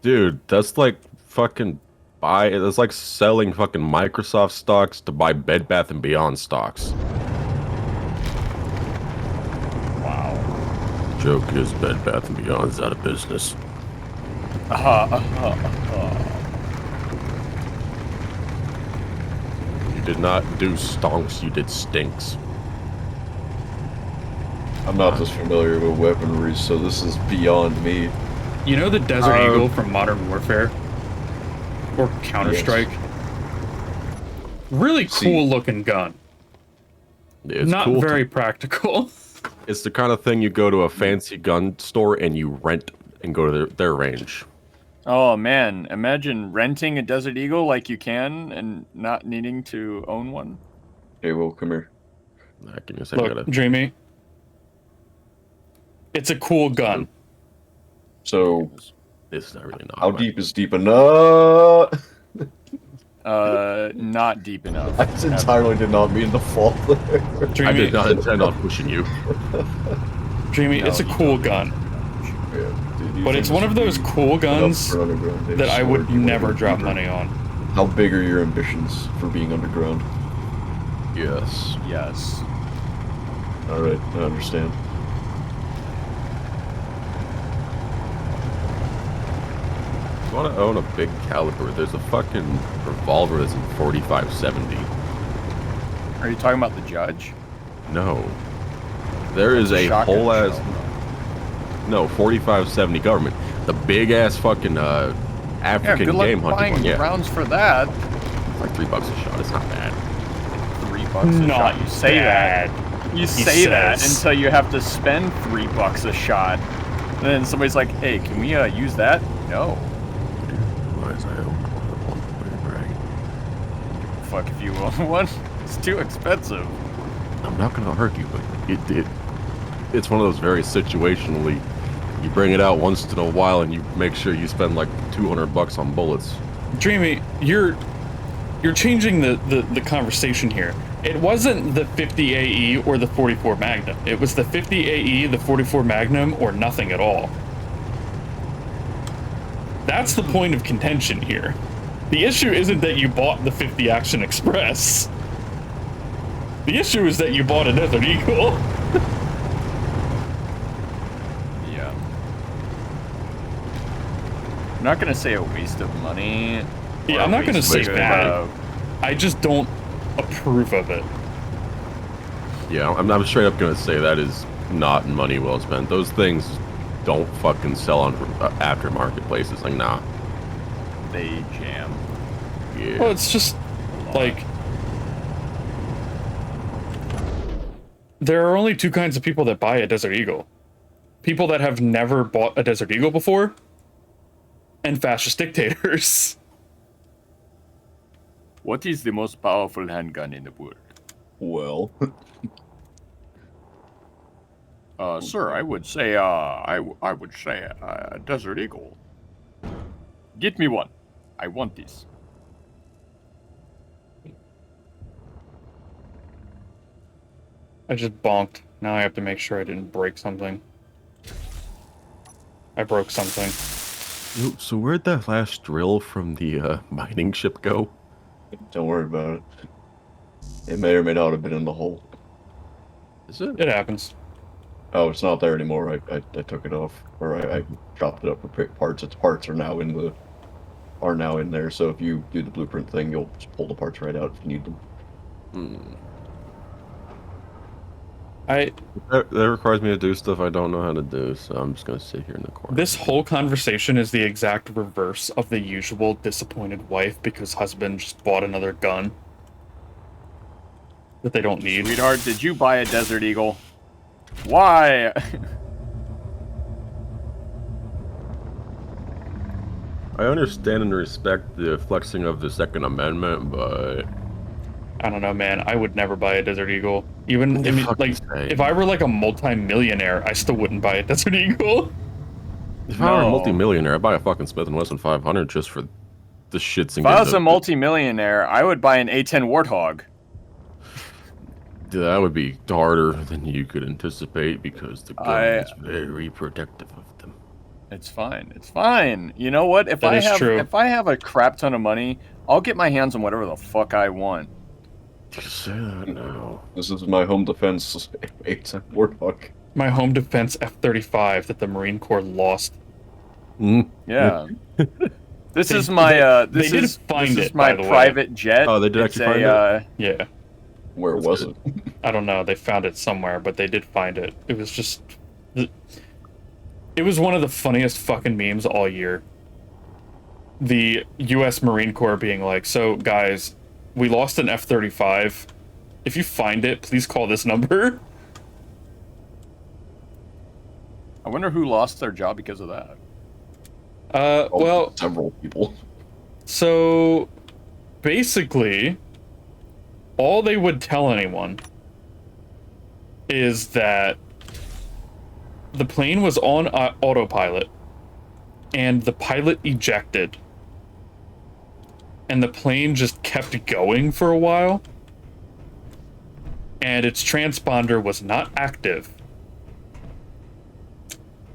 Dude, that's like fucking that's like selling fucking Microsoft stocks to buy Bed Bath & Beyond stocks. Wow. Joke is Bed Bath & Beyond's out of business. You did not do stonks, you did stinks. I'm not as familiar with weaponry, so this is beyond me. You know the Desert Eagle from Modern Warfare? Or Counter-Strike? Really cool looking gun. It's Not cool very practical. It's the kind of thing you go to a fancy gun store and you rent and go to their range. Oh man, imagine renting a Desert Eagle like you can and not needing to own one. Hey, Will, come here. Give me a second. Look, Dreamy. It's a cool gun. So, This is not really not. how deep is deep enough? Not deep enough. I entirely did not mean to fall there. I Dreamy, did not intend on pushing you. Dreamy, No, it's a you cool don't. gun. Yeah, dude, you But think it's one this of would those be cool enough guns for underground? I that I swear would you never wouldn't drop be- money on. How big are your ambitions for being underground? Yes. Yes. Alright, I understand. you want to own a big caliber, there's a fucking revolver that's in 4570. Are you talking about the judge? No. There is a Shotgun whole ass... shell. No, 4570 government. The big ass fucking Yeah, African good luck game hunting buying one. Yeah, rounds for that. it's like $3 a shot. It's not bad. $3 a Not shot. You say bad. that. You say that says. until you have to spend $3 a shot. And then somebody's like, "Hey, can we use that?" No. Otherwise, I own one right. Fuck if you own one. It's too expensive. I'm not gonna hurt you, but it's one of those very situationally. You bring it out once in a while, and you make sure you spend like $200 on bullets. Dreamy, you're changing the conversation here. It wasn't the 50 AE or the 44 Magnum. It was the 50 AE, the 44 Magnum, or nothing at all. That's the point of contention here. The issue isn't that you bought the 50 Action Express. The issue is that you bought a Desert Eagle. Yeah. I'm not gonna say a waste of money. Yeah, I'm not gonna say Waste of, that. I just don't approve of it. Yeah, I'm straight up gonna say that is not money well spent. Those things don't fucking sell on aftermarket places. Like, nah. They jam. Yeah. Well, it's just like there are only two kinds of people that buy a Desert Eagle. People that have never bought a Desert Eagle before, and fascist dictators. What is the most powerful handgun in the world? Well, Sir, I would say, I would say, Desert Eagle. Get me one. I want this. I just bonked. Now I have to make sure I didn't break something. I broke something. So where'd that last drill from the mining ship go? don't worry about it. It may or may not have been in the hole. Is it? It happens. Oh, it's not there anymore. I took it off, or I chopped it up for parts. Its parts are now in there. So if you do the blueprint thing, you'll just pull the parts right out if you need them. Hmm. That requires me to do stuff I don't know how to do, so I'm just gonna sit here in the corner. This whole conversation is the exact reverse of the usual disappointed wife because husband just bought another gun that they don't need. Sweetheart, did you buy a Desert Eagle? Why? I understand and respect the flexing of the Second Amendment, but I don't know, man. I would never buy a Desert Eagle. Even What I the mean, fuck like, you say? if I were like a multi-millionaire, I still wouldn't buy a Desert Eagle. if I were a No. multi-millionaire, I'd buy a fucking Smith & Wesson 500 just for the shits and If I was gigs a of it. multi-millionaire, I would buy an A10 Warthog. That would be harder than you could anticipate because the government's very protective of them. It's fine. It's fine. You know what? If That I is have true. if I have a crap ton of money, I'll get my hands on whatever the fuck I want. You say that now. This is my home defense 8 Warthog. My home defense F-35 that the Marine Corps lost. Mm. Yeah. This They- is my they did find this is it, my by the way. private jet. Oh, they did It's actually find Yeah. Where That's was good. it? I don't know. They found it somewhere, but they did find it. It was just... It was one of the funniest fucking memes all year. The U.S. Marine Corps being like, so, guys, we lost an F-35. If you find it, please call this number. I wonder who lost their job because of that. Well, Several people. so, basically, all they would tell anyone is that the plane was on autopilot, and the pilot ejected, and the plane just kept going for a while, and its transponder was not active.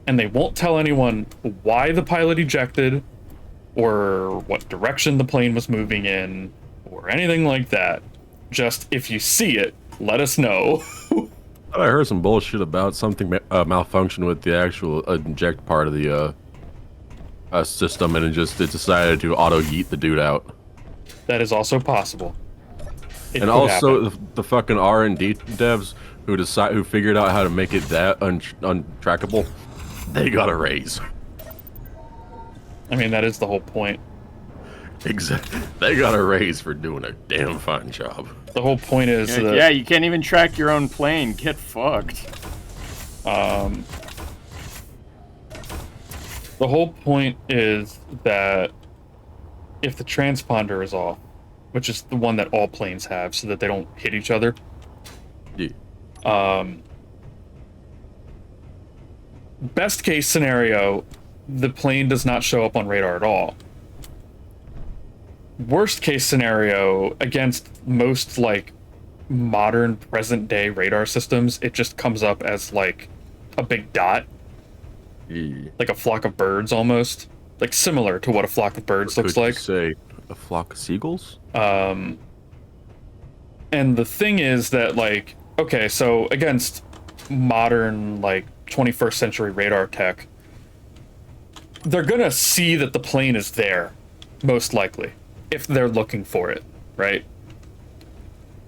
And they won't tell anyone why the pilot ejected, or what direction the plane was moving in, or anything like that. Just, if you see it, let us know. I heard some bullshit about something malfunction with the actual inject part of the system and it decided to auto yeet the dude out. That is also possible. It And could also happen. the fucking R&D devs who figured out how to make it that untrackable, they got a raise. I mean, that is the whole point. Exactly. They got a raise for doing a damn fine job. The whole point is that Yeah, you can't even track your own plane. Get fucked. the whole point is that if the transponder is off, which is the one that all planes have, so that they don't hit each other. Yeah. Best case scenario, the plane does not show up on radar at all. Worst case scenario, against most like modern present day radar systems, it just comes up as like a big dot, Yeah. like a flock of birds almost, like similar to what a flock of birds looks Could you like. say a flock of seagulls? And the thing is that, like, okay, so against modern, like, 21st century radar tech, they're gonna see that the plane is there, most likely, if they're looking for it, right?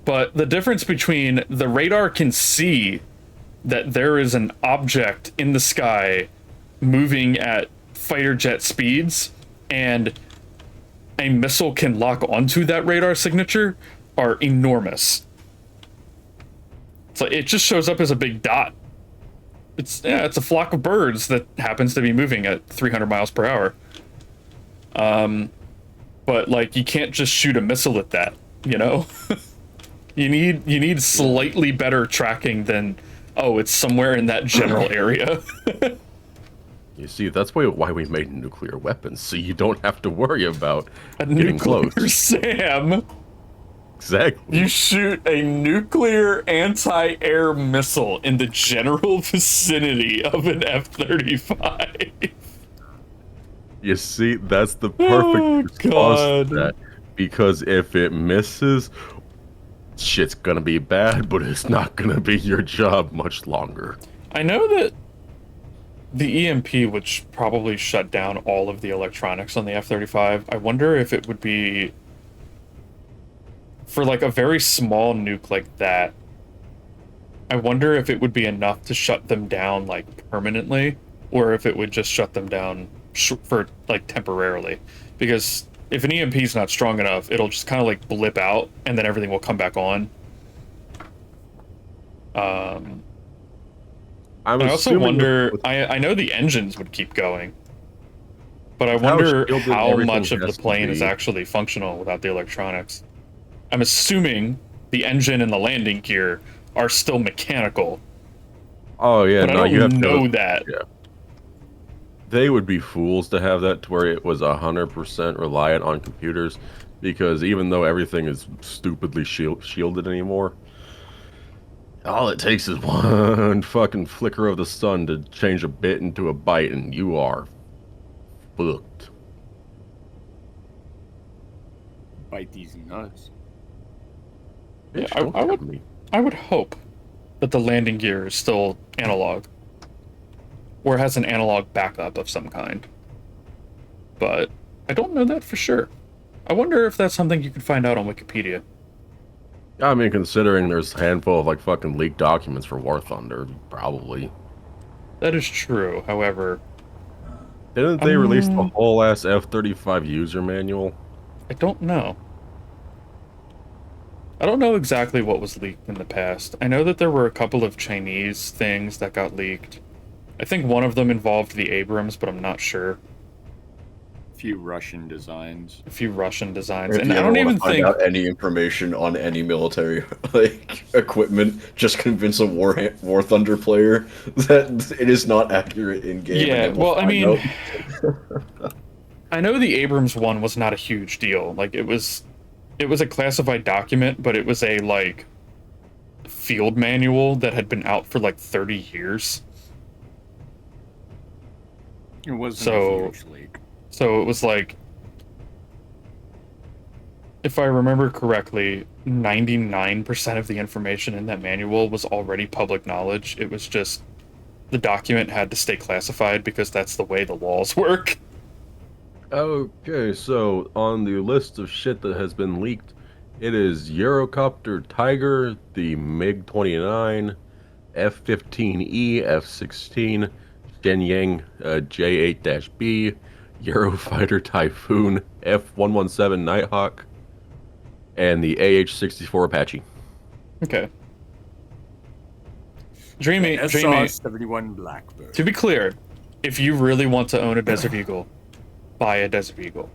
But the difference between the radar can see that there is an object in the sky moving at fighter jet speeds and a missile can lock onto that radar signature are enormous. So it just shows up as a big dot. It's a flock of birds that happens to be moving at 300 miles per hour. But like you can't just shoot a missile at that, you know? you need slightly better tracking than, oh, it's somewhere in that general area. You see, that's why we made nuclear weapons, so you don't have to worry about A getting nuclear close. SAM. Exactly. You shoot a nuclear anti-air missile in the general vicinity of an F-35. You see, that's the Oh, perfect response God. to that. Because if it misses, shit's gonna be bad, but it's not gonna be your job much longer. I know that the EMP would probably shut down all of the electronics on the F-35. I wonder if it would be... For, like, a very small nuke like that, I wonder if it would be enough to shut them down, like, permanently, or if it would just shut them down for, like, temporarily. Because if an EMP is not strong enough, it'll just kind of, like, blip out, and then everything will come back on. I also wonder... I know the engines would keep going, but I wonder how much of the plane is actually functional without the electronics. I'm assuming the engine and the landing gear are still mechanical. Oh yeah, but no, I you don't have know to. that. Yeah. They would be fools to have that to where it was 100% reliant on computers, because even though everything is stupidly shielded anymore, all it takes is one fucking flicker of the sun to change a bit into a byte, and you are fucked. Bite these nuts. Yeah, Bitch, don't I tell me. would hope that the landing gear is still analog, or has an analog backup of some kind. But I don't know that for sure. I wonder if that's something you can find out on Wikipedia. I mean, considering there's a handful of like fucking leaked documents for War Thunder, probably. That is true. However, Didn't they release the whole ass F-35 user manual? I don't know. I don't know exactly what was leaked in the past. I know that there were a couple of Chinese things that got leaked. I think one of them involved the Abrams, but I'm not sure. A few Russian designs. A few Russian designs. If And you I ever don't want even to find think... out any information on any military like equipment, just convince a War Thunder player that it is not accurate in game. Yeah, and then we'll well, I find mean... out. I know the Abrams one was not a huge deal. Like, it was a classified document, but it was a, like, field manual that had been out for, like, 30 years. It wasn't So- a huge leak. So it was like, if I remember correctly, 99% of the information in that manual was already public knowledge. It was just the document had to stay classified because that's the way the laws work. Okay, so on the list of shit that has been leaked, it is Eurocopter Tiger, the MiG-29, F-15E, F-16, Shenyang J-8-B, Eurofighter Typhoon, F-117 Nighthawk, and the AH-64 Apache. Okay. Dreamy. SR-71 Blackbird. To be clear, if you really want to own a Desert Eagle, buy a Desert Eagle.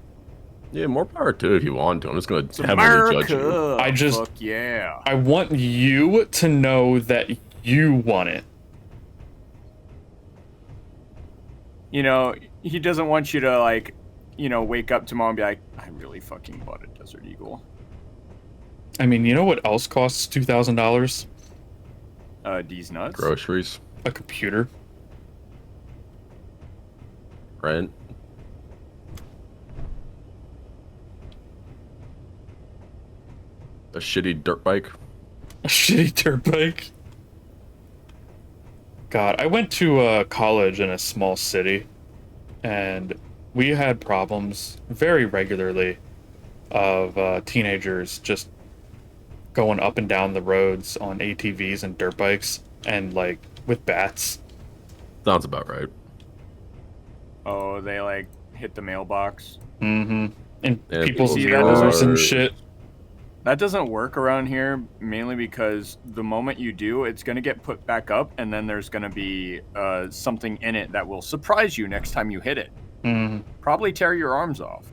Yeah, more power to it if you want to. I'm just going It's to heavily judge you. America. Fuck yeah. I want you to know that you want it. You know, he doesn't want you to, like, you know, wake up tomorrow and be like, I really fucking bought a Desert Eagle. I mean, you know what else costs $2,000? D's nuts. Groceries, A computer. rent. A shitty dirt bike. A shitty dirt bike. God, I went to college in a small city, and we had problems very regularly of teenagers just going up and down the roads on ATVs and dirt bikes, and like with bats. Sounds about right. Oh, they, like, hit the mailbox. Mm-hmm. And Yeah, people's see, that cars doesn't- and shit. That doesn't work around here, mainly because the moment you do, it's going to get put back up, and then there's going to be something in it that will surprise you next time you hit it. Mm-hmm. Probably tear your arms off.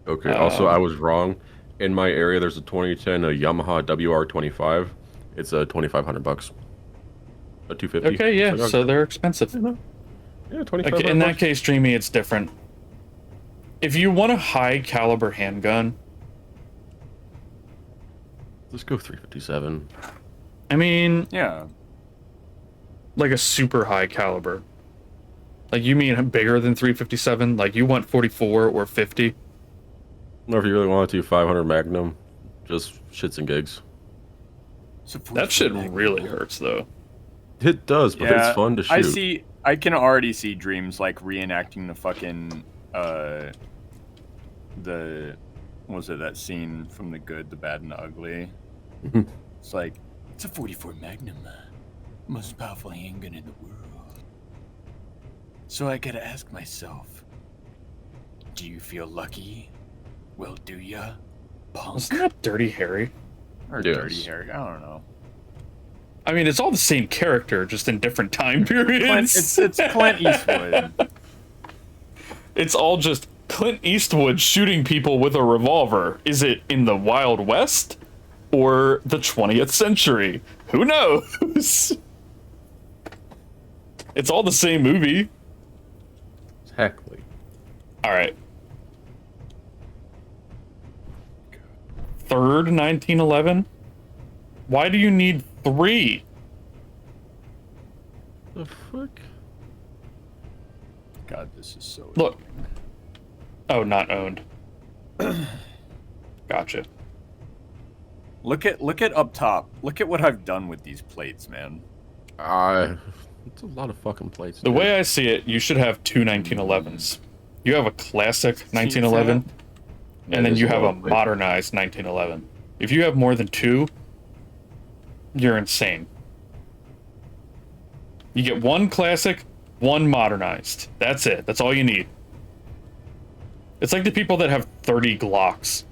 Okay, also, I was wrong. In my area, there's a 2010 Yamaha WR25. It's $2,500. A 250. Okay, yeah, It's like, so they're expensive. yeah, 25. Like, in that case, Dreamy, it's different. If you want a high caliber handgun, Let's go 357. I mean, Yeah. like a super high caliber. Like, you mean bigger than 357? Like, you want 44 or 50? Or if you really want to, 500 Magnum. Just shits and gigs. That shit really hurts, though. It does, but it's fun to shoot. I can already see Dreams, like, reenacting the fucking, what was it, that scene from The Good, the Bad, and the Ugly? It's like, it's a 44 Magnum, most powerful handgun in the world. So I gotta ask myself, do you feel lucky? Well, do ya? Punk. Wasn't that Dirty Harry? Or Yes. Dirty Harry, I don't know. I mean, it's all the same character, just in different time periods. It's Clint Eastwood. It's all just Clint Eastwood shooting people with a revolver. Is it in the Wild West or the 20th century? Who knows? It's all the same movie. Exactly. All right. Third 1911? Why do you need 3? The fuck? God, this is so... Look. Oh, not owned. Gotcha. Look at up top. Look at what I've done with these plates, man. It's a lot of fucking plates. The way I see it, you should have 2 1911s. You have a classic 1911, and then you have a modernized 1911. If you have more than 2, you're insane. You get 1 classic, 1 modernized. That's it. That's all you need. It's like the people that have 30 Glocks.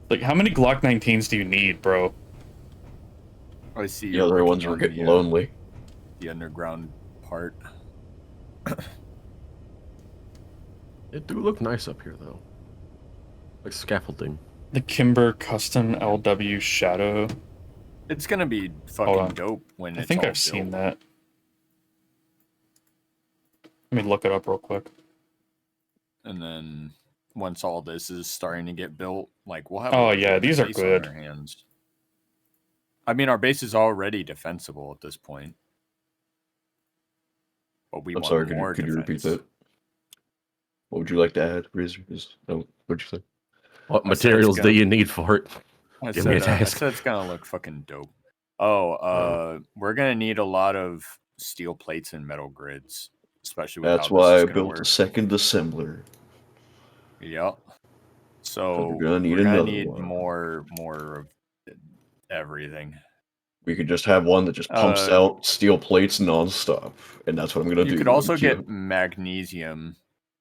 Like, how many Glock 19s do you need, bro? I see. The other ones were getting lonely. The underground part. It do look nice up here, though. Like scaffolding. The Kimber Custom LW Shadow. It's gonna be Hold on. fucking dope when I it's think all I've seen built. that. Let me look it up real quick. And then once all this is starting to get built, like we'll have. Oh, a yeah, these are base on good. our hands. I mean, our base is already defensible at this point, but we I'm want sorry, more could you repeat defense. that? What would you like to add, Razor? No, what'd you say? What I said it's materials do gonna- you need for it? I Give me a said, I task. said it's gonna look fucking dope. Oh, we're gonna need a lot of steel plates and metal grids, especially with That's how this why is I going to built a work. second assembler. Yep. So we're gonna need we're gonna another need one. more of everything. We could just have one that just pumps out steel plates nonstop, and that's what I'm gonna do. You could also get magnesium,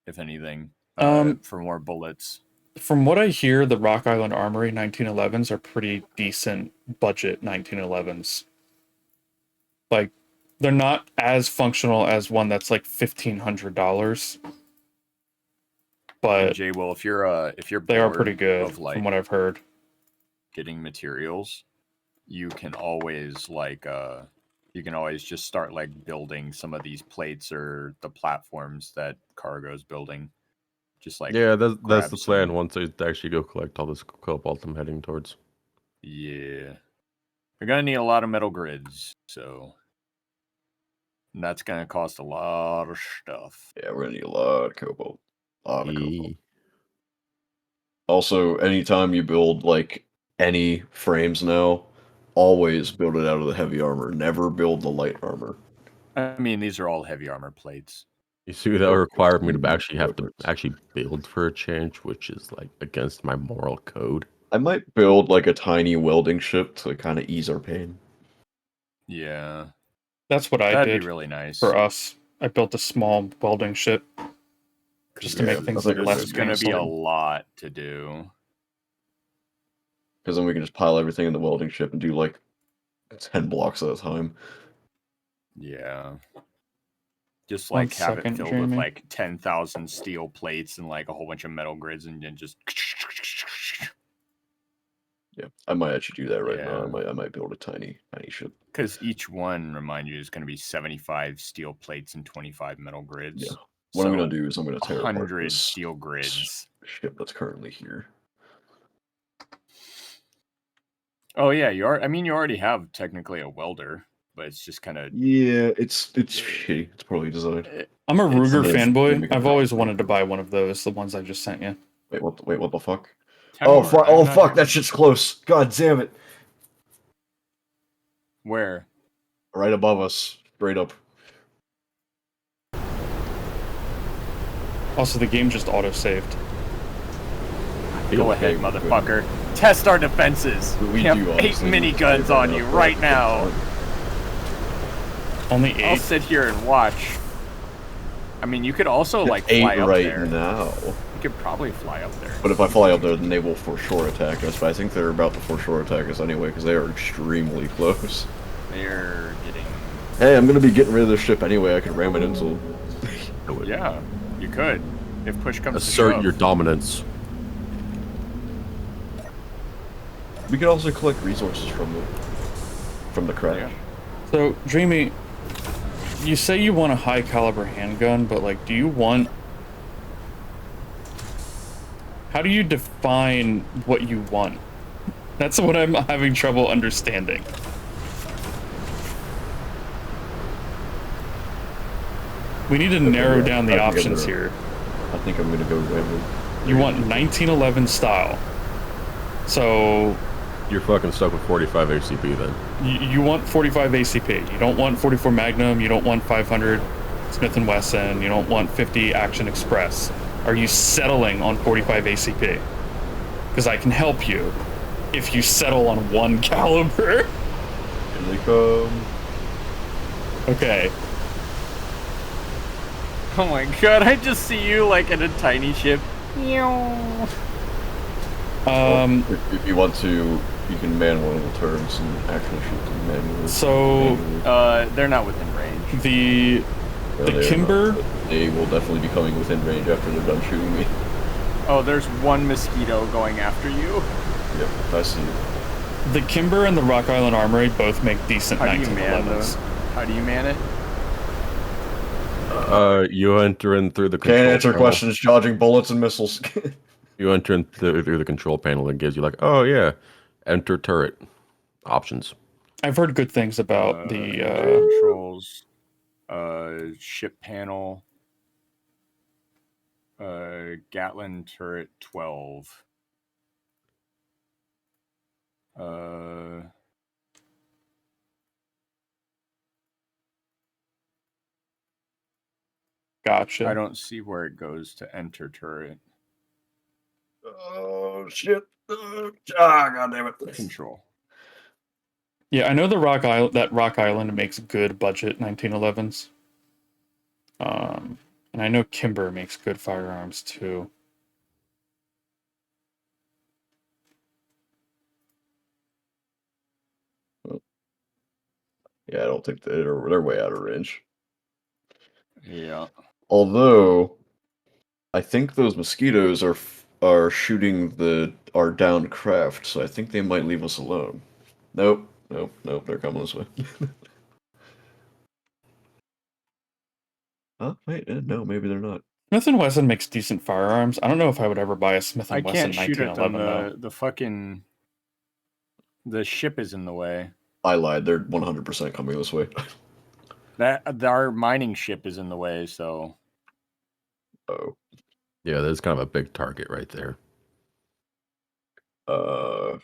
if anything, for more bullets. From what I hear, the Rock Island Armory 1911s are pretty decent budget 1911s. Like, they're not as functional as one that's like $1,500, but Jwil, if you're they are bored pretty good of like from what I've heard. getting materials, you can always just start like building some of these plates or the platforms that Cargo's building. Just like Yeah, that's grab the plan. some- Once I actually go collect all this cobalt I'm heading towards. Yeah. We're gonna need a lot of metal grids, so and that's gonna cost a lot of stuff. Yeah, we're gonna need a lot of cobalt. A lot of cobalt. E- Also, anytime you build like any frames now, always build it out of the heavy armor. Never build the light armor. I mean, these are all heavy armor plates. You see, that required me to Mm, actually have to perfect. actually build for a change, which is like against my moral code. I might build like a tiny welding ship to kind of ease our pain. Yeah, That's what I that'd did be really nice. for us. I built a small welding ship just to make Yeah, things I think less There's gonna be a painful. lot to do. Because then we can just pile everything in the welding ship and do like 10 blocks at a time. Yeah. Just One like have it second, filled Jamie. with like 10,000 steel plates and like a whole bunch of metal grids and then just Yeah, I might actually do that right now. Yeah. I might build a tiny ship. because each one, remind you, is going to be 75 steel plates and 25 metal grids. Yeah. What I'm gonna do is I'm gonna tear apart 100 this steel grids. ship that's currently here. Oh yeah, you are. I mean, you already have technically a welder, but it's just kind of Yeah, it's shitty. It's poorly designed. I'm a Ruger it's- fanboy. it's- I've always wanted to buy one of those, the ones I just sent you. Wait, what the fuck? Oh, Fuck, that shit's close. God damn it. Where? Right above us, straight up. Also, the game just auto-saved. Go ahead, Okay, motherfucker. Test our defenses. We have do 8 honestly miniguns save on right you now. right now. Only I'll 8? sit here and watch. I mean, you could also like Eight fly up right there. now. You could probably fly up there. But if I fly up there, then they will for sure attack us. But I think they're about to for sure attack us anyway, because they are extremely close. They're getting. Hey, I'm gonna be getting rid of this ship anyway. I could ram it into. Yeah, you could. If push comes to Assert shove. your dominance. We could also collect resources from the crash. Yeah. So, Dreamy, you say you want a high caliber handgun, but like, do you want... How do you define what you want? That's what I'm having trouble understanding. We need to narrow yeah, down the I think I'm options gonna- here. I think I'm gonna go random. You want 1911 style. So, You're fucking stuck with 45 ACP then. you want 45 ACP. You don't want 44 Magnum. You don't want 500 Smith & Wesson. You don't want 50 Action Express. Are you settling on 45 ACP? Because I can help you if you settle on one caliber. Here they come. Okay. Oh my god, I just see you like in a tiny ship. If you want to, you can man one of the turrets and actually shoot them manually. So- They're not within range. The No, the they are Kimber. not, but they will definitely be coming within range after they're done shooting me. Oh, there's one mosquito going after you. Yep, I see it. The Kimber and the Rock Island Armory both make decent How do you man 1911s. those? How do you man it? You enter in through the control Can't answer panel. questions, dodging bullets and missiles. You enter in through the control panel and gives you like, oh yeah, enter turret options. I've heard good things about the. Controls, ship panel, Gatlin turret 12. Gotcha. I don't see where it goes to enter turret. Oh shit! God damn it! Control. Yeah, I know the Rock Island makes good budget 1911s. And I know Kimber makes good firearms too. Yeah, I don't think they're way out of range. Yeah. Although, I think those mosquitoes are shooting our downed craft, so I think they might leave us alone. Nope, nope, they're coming this way. Oh, wait, no, maybe they're not. Smith & Wesson makes decent firearms. I don't know if I would ever buy a Smith & I Wesson can't shoot at them. 1911 though. The fucking the ship is in the way. I lied. They're 100% coming this way. Our mining ship is in the way. So Oh. Yeah, there's kind of a big target right there. Oh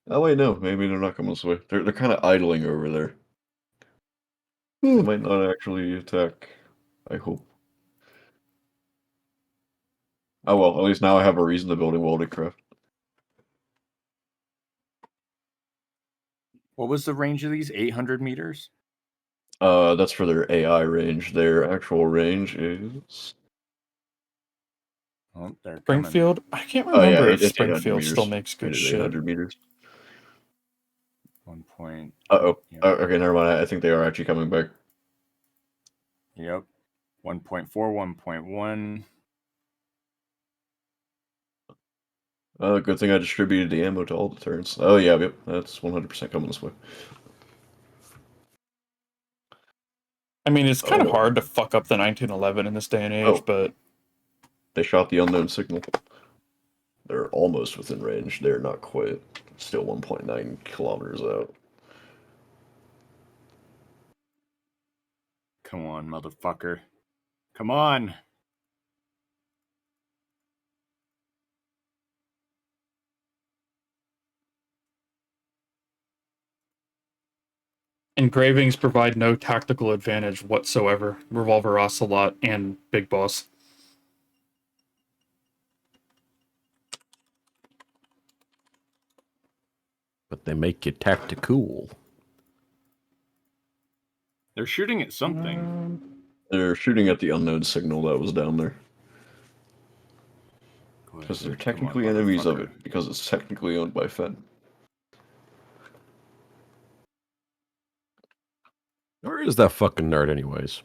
wait, no, maybe they're not coming this way. They're kind of idling over there. They might not actually attack. I hope. Oh well, at least now I have a reason to build a welding craft. what was the range of these? 800 meters. That's for their AI range. Their actual range is. Oh, they're Springfield? I can't Oh yeah, remember if it's 800 Springfield meters. still makes good It is shit. 800 meters. 1 point. Uh-oh. Yeah. Okay, never mind. I think they are actually coming back. Yep. 1.4, 1.1. Good thing I distributed the ammo to all the turrets. Oh yeah, yep, that's 100% coming this way. I mean, it's kind of Oh. hard to fuck up the 1911 in this day and age, Oh. but They shot the unknown signal. They're almost within range. They're not quite. Still 1.9 kilometers out. Come on, motherfucker. Come on. engravings provide no tactical advantage whatsoever. Revolver Ocelot and Big Boss. But they make you tactical. They're shooting at something. They're shooting at the unknown signal that was down there. Because they're Come on, technically enemies of motherfucker. it. Because it's technically owned by Fen. Where is that fucking nerd, anyways?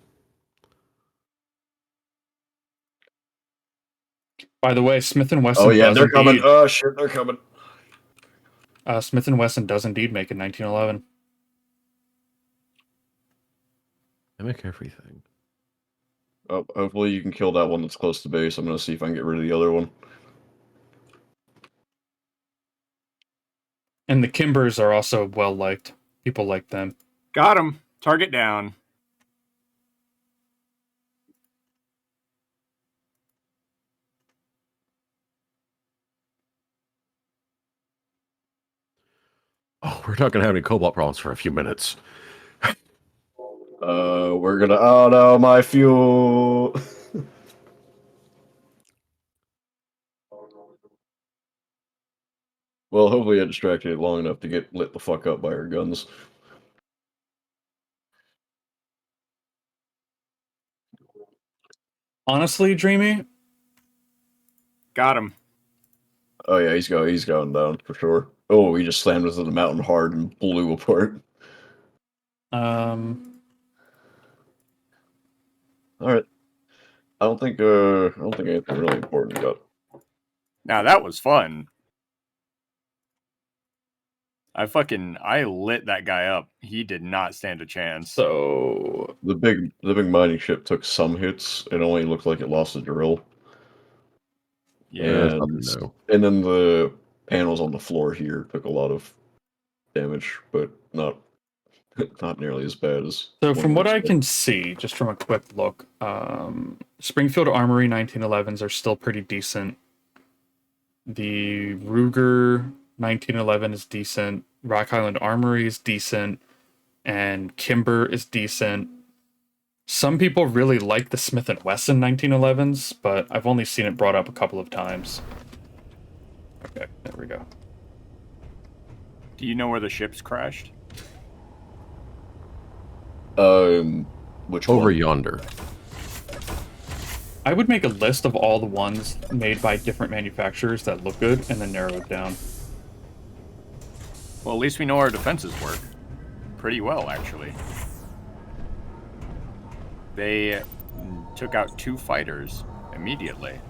By the way, Smith & Wesson. Oh yeah, does they're coming. indeed, Oh shit, they're coming. Smith & Wesson does indeed make in 1911. They make everything. Oh, hopefully you can kill that one that's close to base. I'm gonna see if I can get rid of the other one. And the Kimbers are also well liked. People like them. Got him. Target down. Oh, we're not going to have any cobalt problems for a few minutes. We're gonna. Oh no, my fuel. Well, hopefully I distracted it long enough to get lit the fuck up by our guns. Honestly, Dreamy, Got him. Oh yeah, he's going down for sure. Oh, he just slammed into the mountain hard and blew apart. um, All right. I don't think anything really important got. Now that was fun. I lit that guy up. He did not stand a chance. so The big mining ship took some hits. It only looked like it lost a drill. Yeah. And then the panels on the floor here took a lot of damage, but not nearly as bad as. So one from would what I expect. can see, just from a quick look, Springfield Armory 1911s are still pretty decent. The Ruger 1911 is decent. Rock Island Armory is decent. And Kimber is decent. Some people really like the Smith & Wesson 1911s, but I've only seen it brought up a couple of times. Okay, there we go. Do you know where the ships crashed? Which Over one? yonder. I would make a list of all the ones made by different manufacturers that look good and then narrow it down. Well, at least we know our defenses work pretty well, actually. They took out 2 fighters immediately.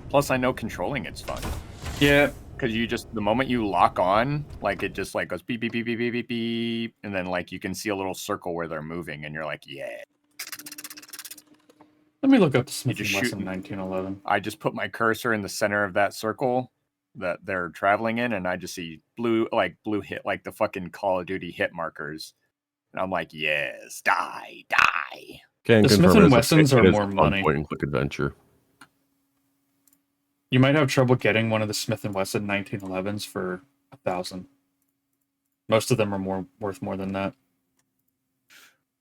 Plus, I know controlling it's fun. Yeah, Because you just, the moment you lock on, like, it just, like, goes beep, beep, beep, beep, beep, beep, beep, and then, like, you can see a little circle where they're moving, and you're like, yeah. let me look up the Smith & just Wesson shoot- 1911. I just put my cursor in the center of that circle that they're traveling in, and I just see blue hit, like the fucking Call of Duty hit markers. And I'm like, yes, die, die. Can The confirm Smith & it is a- Wessons it are is a more fun money. point-and-click adventure. You might have trouble getting one of the Smith & Wesson 1911s for 1,000. Most of them are worth more than that.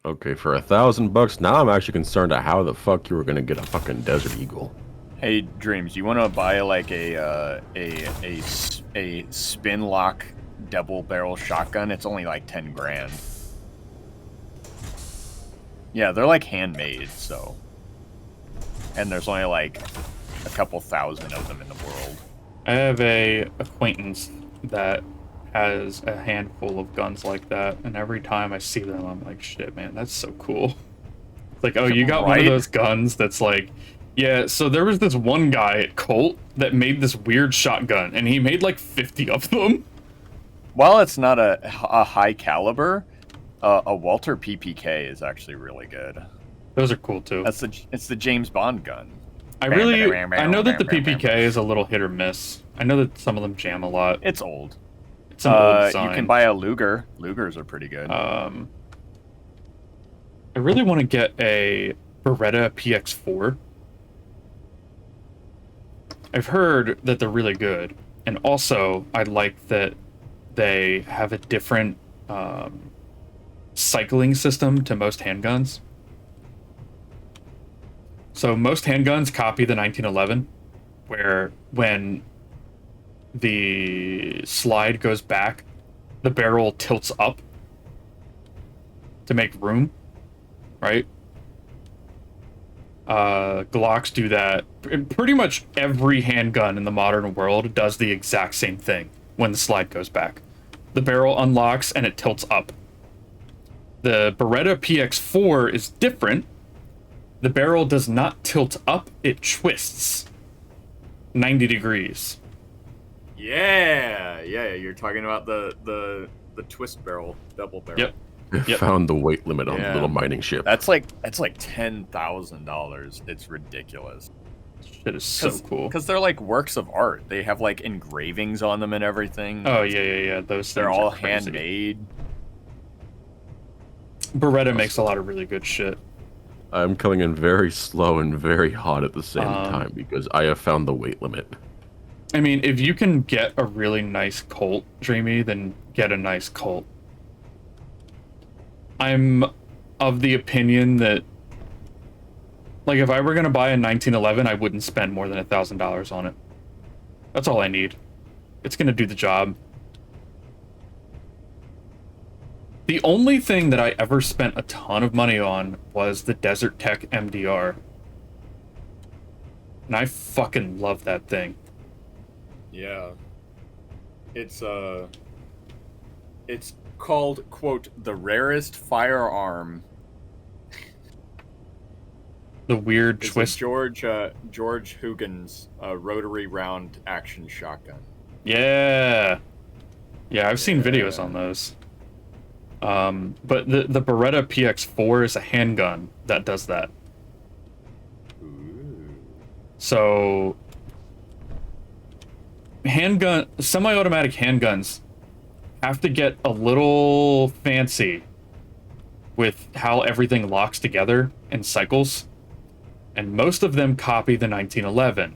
Okay, for $1,000 now, I'm actually concerned at how the fuck you were gonna get a fucking Desert Eagle. Hey, Dreams, you want to buy like a spin lock double barrel shotgun? It's only like 10 grand. Yeah, they're like handmade, so. And there's only like a couple thousand of them in the world. I have a acquaintance that has a handful of guns like that, and every time I see them, I'm like, shit, man, that's so cool. It's like, oh, you got one of Right? those guns that's like, yeah, so there was this one guy at Colt that made this weird shotgun, and he made like 50 of them. While it's not a high caliber, a Walter PPK is actually really good. Those are cool too. It's the James Bond gun. I know that the PPK is a little hit or miss. I know that some of them jam a lot. It's old. It's an old design. You can buy a Luger. Lugers are pretty good. I really want to get a Beretta PX4. I've heard that they're really good, and also I like that they have a different cycling system to most handguns. So most handguns copy the 1911, where when the slide goes back, the barrel tilts up to make room, right? Glocks do that. Pretty much every handgun in the modern world does the exact same thing when the slide goes back. The barrel unlocks and it tilts up. The Beretta PX4 is different. The barrel does not tilt up, it twists 90 degrees. Yeah, you're talking about the twist barrel, double barrel. Yep. They found the weight limit on the little mining ship. That's like $10,000. It's ridiculous. Shit is so cool. Because they're like works of art. They have like engravings on them and everything. Oh yeah. Those They're things all are crazy. handmade. Beretta makes a lot of really good shit. I'm coming in very slow and very hot at the same time because I have found the weight limit. I mean, if you can get a really nice Colt, Dreamy, then get a nice Colt. I'm of the opinion that, like, if I were gonna buy a 1911, I wouldn't spend more than $1,000 on it. That's all I need. It's gonna do the job. The only thing that I ever spent a ton of money on was the Desert Tech MDR. And I fucking love that thing. Yeah. It's called, quote, the rarest firearm. The weird It's twist. George Hugin's rotary round action shotgun. Yeah. Yeah, I've seen videos on those. But the Beretta PX4 is a handgun that does that. Ooh. So semi-automatic handguns have to get a little fancy with how everything locks together and cycles. And most of them copy the 1911.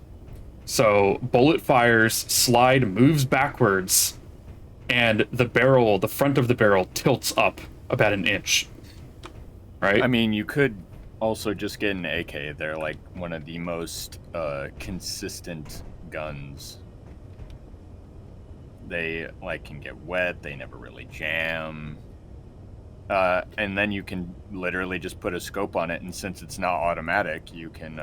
So bullet fires, slide moves backwards, and the front of the barrel tilts up about an inch. Right? I mean, you could also just get an AK. They're like one of the most consistent guns. They like can get wet. They never really jam. And then you can literally just put a scope on it, and since it's not automatic, you can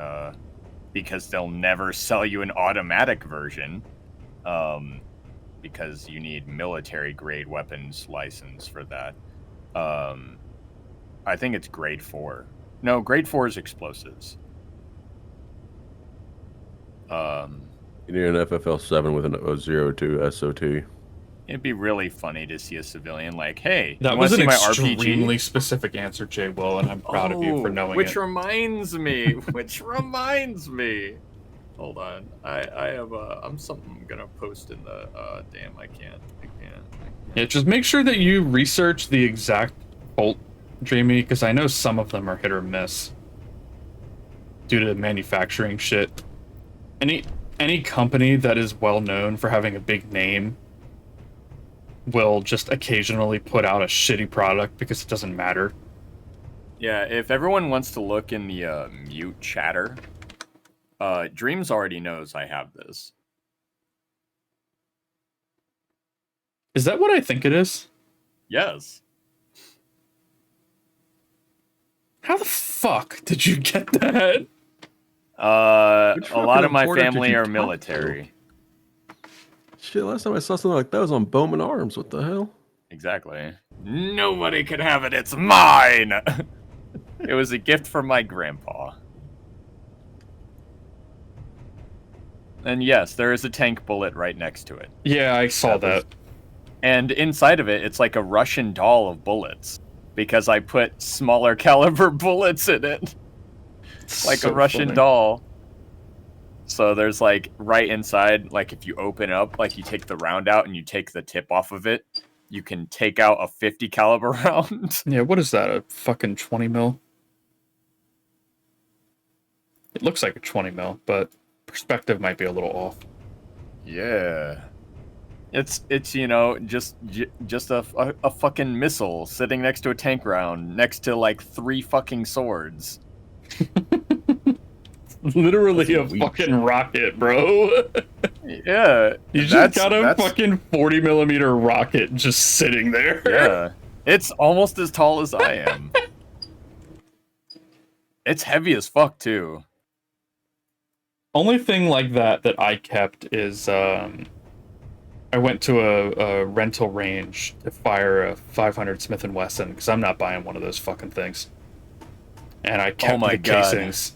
because they'll never sell you an automatic version, because you need military grade weapons license for that. I think it's grade 4. No, grade 4 is explosives. You need an FFL7 with an 002 SOT. It'd be really funny to see a civilian like, hey, That you was want an to see my extremely RPG? specific answer, Jwil, and I'm proud of you for knowing which it. reminds me, hold on, I have I'm something I'm gonna post in the damn, I can't. Yeah, just make sure that you research the exact bolt, Jamie, because I know some of them are hit or miss due to manufacturing shit. Any company that is well known for having a big name will just occasionally put out a shitty product because it doesn't matter. Yeah, if everyone wants to look in the mute chatter, Dreams already knows I have this. Is that what I think it is? Yes. How the fuck did you get that? A Which lot fucking of my reporter did family you are talk military. Shit, last time I saw something like that was on Bowman Arms. What the hell? Exactly. Nobody can have it. It's mine. It was a gift from my grandpa. And yes, there is a tank bullet right next to it. Yeah, I saw that. And inside of it, it's like a Russian doll of bullets. Because I put smaller caliber bullets in it. Like So a Russian funny. doll. So there's like right inside, like if you open up, like you take the round out and you take the tip off of it, you can take out a 50 caliber round. Yeah, what is that? A fucking 20 mil? It looks like a 20 mil, but perspective might be a little off. Yeah. It's you know, just a fucking missile sitting next to a tank round, next to like 3 fucking swords. Literally a fucking rocket, bro. Yeah. You just got a fucking 40 millimeter rocket just sitting there. Yeah. It's almost as tall as I am. It's heavy as fuck too. Only thing like that I kept is I went to a rental range to fire a 500 Smith & Wesson because I'm not buying one of those fucking things. And I kept the casings.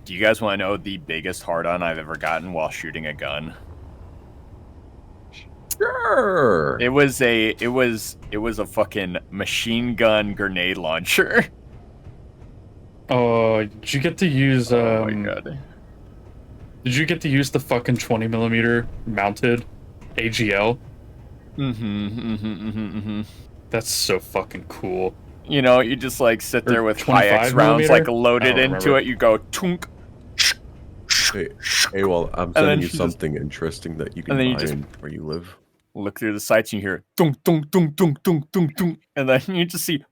Do you guys want to know the biggest hard-on I've ever gotten while shooting a gun? Sure. It was a fucking machine gun grenade launcher. Oh, did you get to use Oh my god. Did you get to use the fucking 20 millimeter mounted AGL? That's so fucking cool. You know, you just like sit there with 25 high X rounds like millimeter? loaded I don't into remember. it. You go tunk. Hey, well, I'm then sending you you just- something interesting that you can and then you buy just- where you live. Look through the sights and you hear dunk dunk dunk dunk dunk dunk dunk, and then you just see.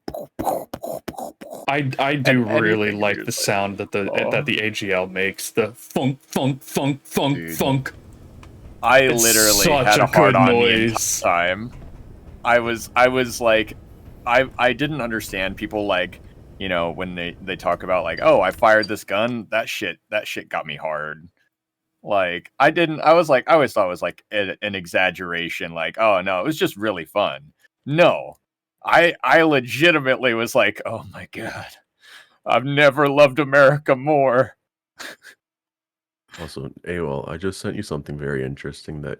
I do And really anything like you're the just sound that the AGL makes. The funk funk funk funk Dude. funk. I It's literally such had a a hard good on the noise. entire time. I was like, I didn't understand people like, you know, when they talk about like, oh, I fired this gun, that shit got me hard. Like I always thought it was like an exaggeration. Like, oh no, it was just really fun. No, I legitimately was like, oh my god, I've never loved America more. Also, AOL, I just sent you something very interesting that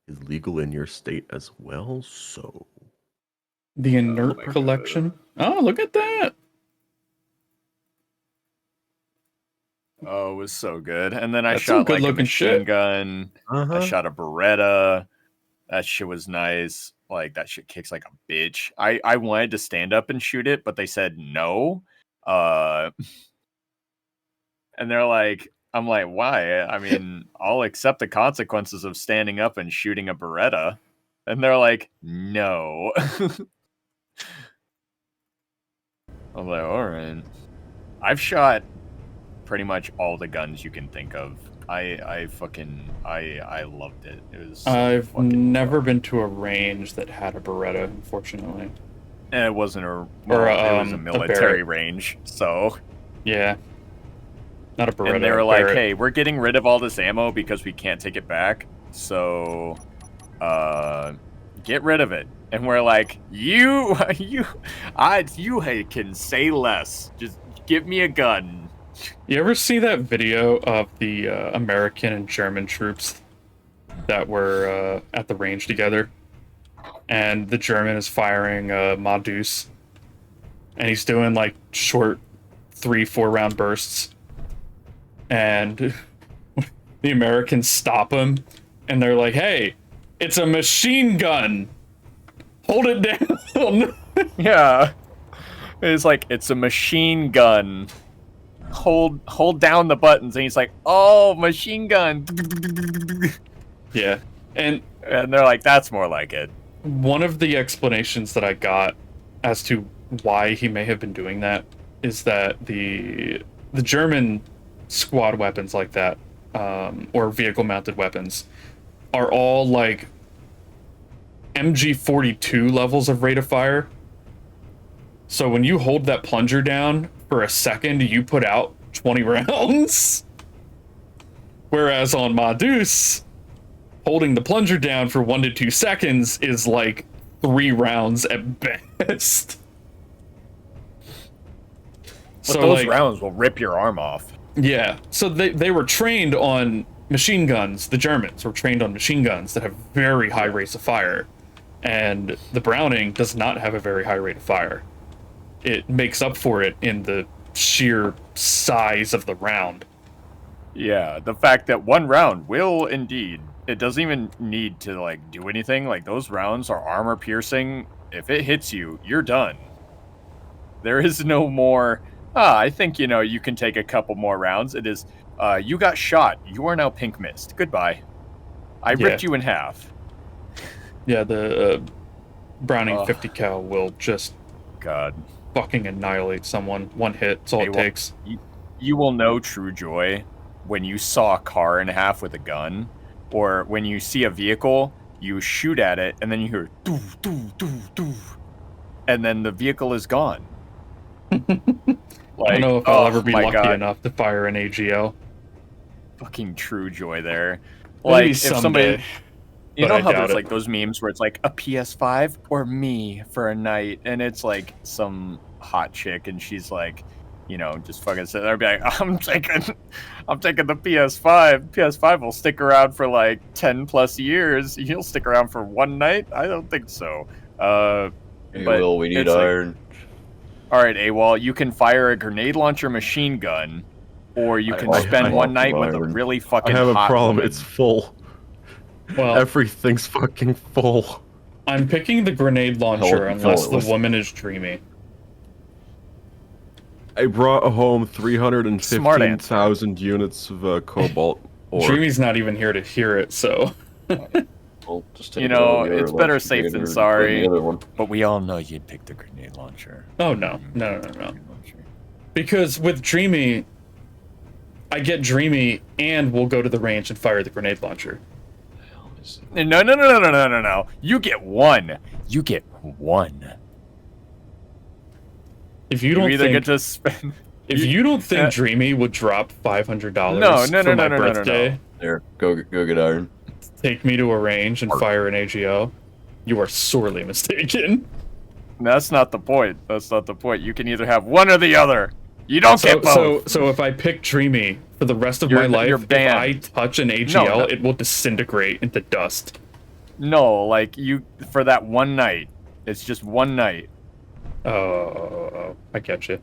is legal in your state as well, so... The inert my God. collection. Oh, look at that. Oh, it was so good. And then I That's some shot like a good-looking machine shit. gun. I shot a Beretta. That shit was nice. Like that shit kicks like a bitch. I wanted to stand up and shoot it, but they said no. And they're like, I'm like, why? I mean, I'll accept the consequences of standing up and shooting a Beretta. And they're like, no. I'm like, all right. I've shot pretty much all the guns you can think of. I loved it. It was. I've fucking never fun. been to a range that had a Beretta, unfortunately. And it wasn't a. Or, It was a a military Barrett. range, so. Yeah. Not a Beretta. And they were a like, Barrett. hey, we're getting rid of all this ammo because we can't take it back. So, get rid of it. And we're like, you can say less. Just give me a gun. You ever see that video of the American and German troops that were at the range together? And the German is firing Ma Deuce. And he's doing like short 3-4 round bursts. And the Americans stop him. And they're like, hey, it's a machine gun. Hold it down. Yeah. It's like, it's a machine gun. Hold down the buttons. And he's like, oh, machine gun. Yeah. And they're like, that's more like it. one of the explanations that I got as to why he may have been doing that is that the German squad weapons like that, or vehicle mounted weapons, are all like MG42 levels of rate of fire. So when you hold that plunger down for a second, you put out 20 rounds. Whereas on Ma Deuce, holding the plunger down for 1 to 2 seconds is like 3 rounds at best. But So those like, rounds will rip your arm off. yeah. So they were trained on machine guns. The Germans were trained on machine guns that have very high rates of fire. And the Browning does not have a very high rate of fire. It makes up for it in the sheer size of the round. Yeah, the fact that one round will indeed, it doesn't even need to like do anything. Like those rounds are armor piercing. If it hits you, you're done. There is no more, I think, you can take a couple more rounds. It is, you got shot. You are now pink mist. Goodbye. I ripped you in half. Yeah, the Browning 50 cal will just God fucking annihilate someone. One hit, that's all it takes. You will know true joy when you saw a car in half with a gun, or when you see a vehicle, you shoot at it, and then you hear doo doo doo doo, and then the vehicle is gone. I don't know if I'll ever be lucky enough to fire an AGL. Fucking true joy there. Maybe Like if someday, somebody, you know how there's it. like those memes where it's like a PS5 or me for a night, and it's like some hot chick, and she's like, just fucking sit there and be like, I'm taking the PS5. PS5 will stick around for like 10 plus years. You'll stick around for one night? I don't think so. Well, we need iron. All right, AWOL, you can fire a grenade launcher machine gun, or you can spend one night with a really fucking I have a hot problem. woman. It's full. Well, everything's fucking full. I'm picking the grenade launcher unless the woman is dreamy. I brought home 315,000 units of cobalt ore. Dreamy's not even here to hear it, so. Well, just take it's better safe than sorry. But But we all know you'd pick the grenade launcher. Oh, no. No. Because with Dreamy, I get Dreamy and we'll go to the range and fire the grenade launcher. No. You get one. You get one. If you don't think, get to spend. If you don't think Dreamy would drop $500 for my birthday, there, go get iron. Take me to a range and fire an AGO, you are sorely mistaken. That's not the point. You can either have one or the other. You don't get both. So if I pick Dreamy for the rest of my life, if I touch an AGL, it will disintegrate into dust. No, like for that one night. It's just one night. Oh, I get you.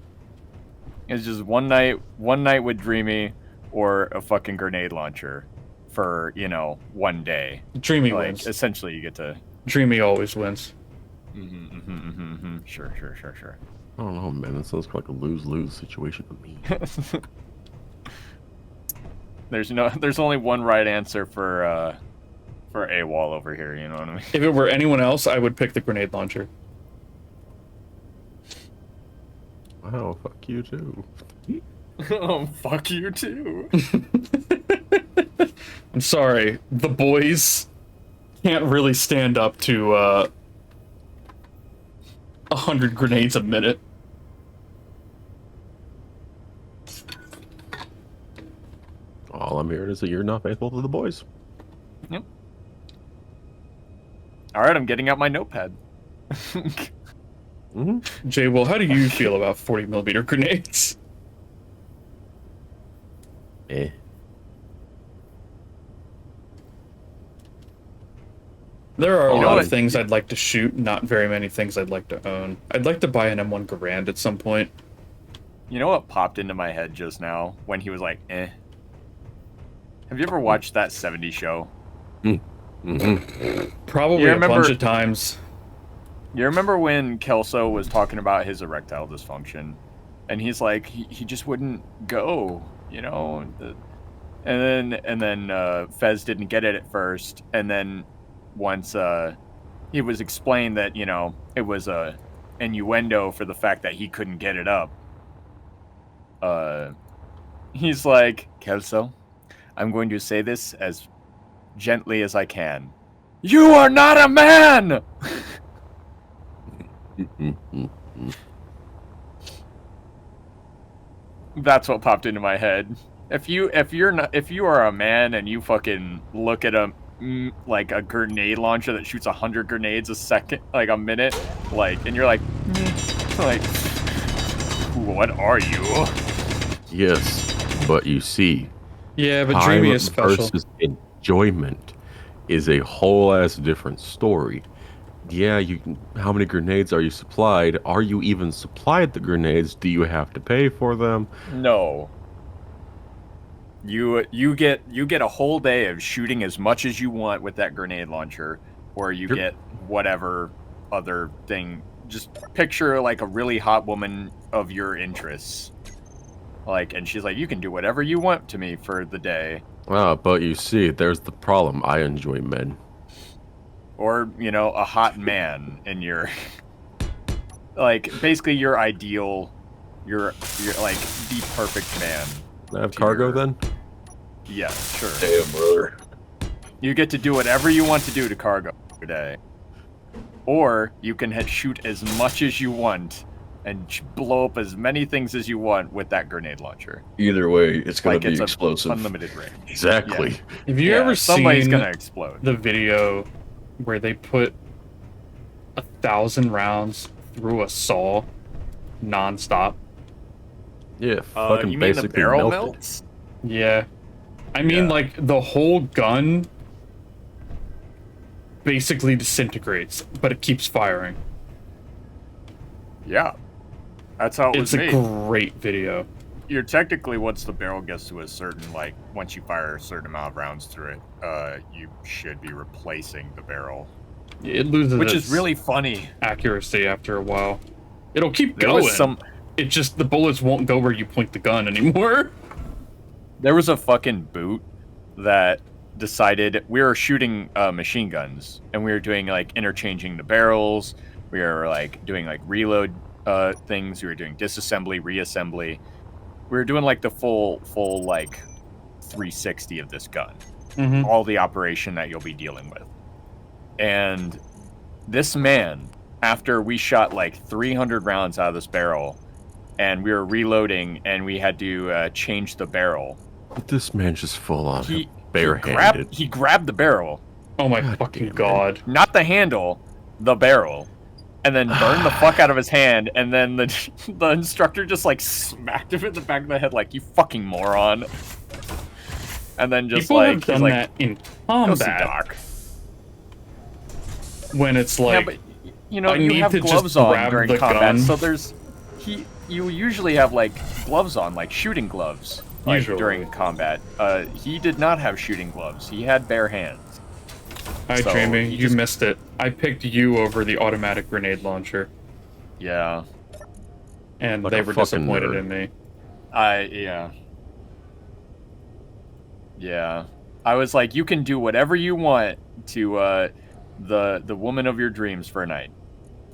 It's just one night with Dreamy or a fucking grenade launcher for, one day. Dreamy wins. Essentially, you get to... Dreamy always wins. Sure. I don't know, man. That sounds like a lose-lose situation to me. There's only one right answer for for AWOL over here, you know what I mean? If it were anyone else, I would pick the grenade launcher. Wow, fuck you too. Oh, fuck you too. I'm sorry, the boys can't really stand up to 100 grenades a minute. All I'm hearing is that you're not faithful to the boys. Yep. All right, I'm getting out my notepad. Jay, well, how do you feel about 40mm grenades? Eh. There are a You know lot of what? things I'd like to shoot, not very many things I'd like to own. I'd like to buy an M1 Garand at some point. You know what popped into my head just now when he was like, eh? Have you ever watched that 70s show? Probably You a remember- bunch of times. You remember when Kelso was talking about his erectile dysfunction? And he's like, he just wouldn't go, you know? And then Fez didn't get it at first. And then once he was explained that, you know, it was a innuendo for the fact that he couldn't get it up. He's like, Kelso, I'm going to say this as gently as I can. You are not a man! That's what popped into my head. If you are a man and you fucking look at like a grenade launcher that shoots 100 grenades a second, like a minute, like, and you're like, like, what are you? Yes, but you see, Yeah, but time Dreamy is special. versus enjoyment is a whole ass different story. Yeah, how many grenades are you supplied? Are you even supplied the grenades? Do you have to pay for them? No. You get a whole day of shooting as much as you want with that grenade launcher, or you Yep. get whatever other thing. Just picture like a really hot woman of your interests. Like, and she's like, you can do whatever you want to me for the day. Ah, but you see, there's the problem. I enjoy men. Or, you know, a hot man in your like basically your ideal, you're like the perfect man. I have To cargo your- then? Yeah, sure. Damn, brother. You get to do whatever you want to do to cargo today. Or you can shoot as much as you want and blow up as many things as you want with that grenade launcher. Either way, it's gonna Like be it's explosive. unlimited range. Exactly. Have you Yeah, ever somebody's seen gonna explode. the video where they put 1,000 rounds through a saw non-stop? Yeah, fucking you mean the basically barrel melted. melts? Yeah. I mean, Yeah. like, the whole gun basically disintegrates, but it keeps firing. Yeah. That's how it It's was a made. great video. You're technically, once the barrel gets to a certain, like, once you fire a certain amount of rounds through it, you should be replacing the barrel. It loses Which its is really funny. accuracy after a while. It'll keep There going. was some... It just, the bullets won't go where you point the gun anymore. There was a fucking boot that decided we were shooting machine guns, and we were doing like interchanging the barrels. We were like doing like reload things. We were doing disassembly, reassembly. We were doing like the full like 360 of this gun, Mm-hmm. all the operation that you'll be dealing with. And this man, after we shot like 300 rounds out of this barrel, and we were reloading, and we had to change the barrel. This man just full on He barehanded. He grabbed the barrel, Oh my God fucking damn it. god. not the handle, the barrel, and then burned the fuck out of his hand. And then the instructor just like smacked him in the back of the head, like, you fucking moron. And then just People like have he's done like, that in go see combat Doc. when it's like, yeah, but you know I you need have to just gloves on grab during the combat, gun. so you usually have like gloves on, like shooting gloves, like Usually. during combat. He did not have shooting gloves. He had bare hands. hi so Jamie, he you just- missed it. I picked you over the automatic grenade launcher, Yeah. and Like they a were fucking disappointed nerd. in me. Yeah. I was like, you can do whatever you want to the woman of your dreams for a night,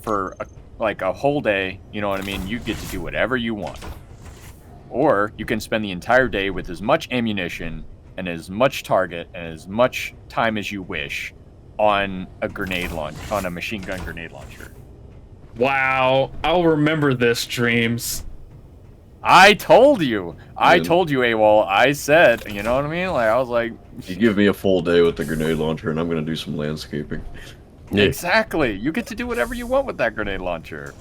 for a whole day. You know what I mean? You get to do whatever you want, or you can spend the entire day with as much ammunition and as much target and as much time as you wish on a machine gun grenade launcher. Wow, I'll remember this, Dreams. I told you, AWOL. I said, you know what I mean? Like, I was like, You give me a full day with the grenade launcher, and I'm gonna do some landscaping. Yeah. exactly. You get to do whatever you want with that grenade launcher.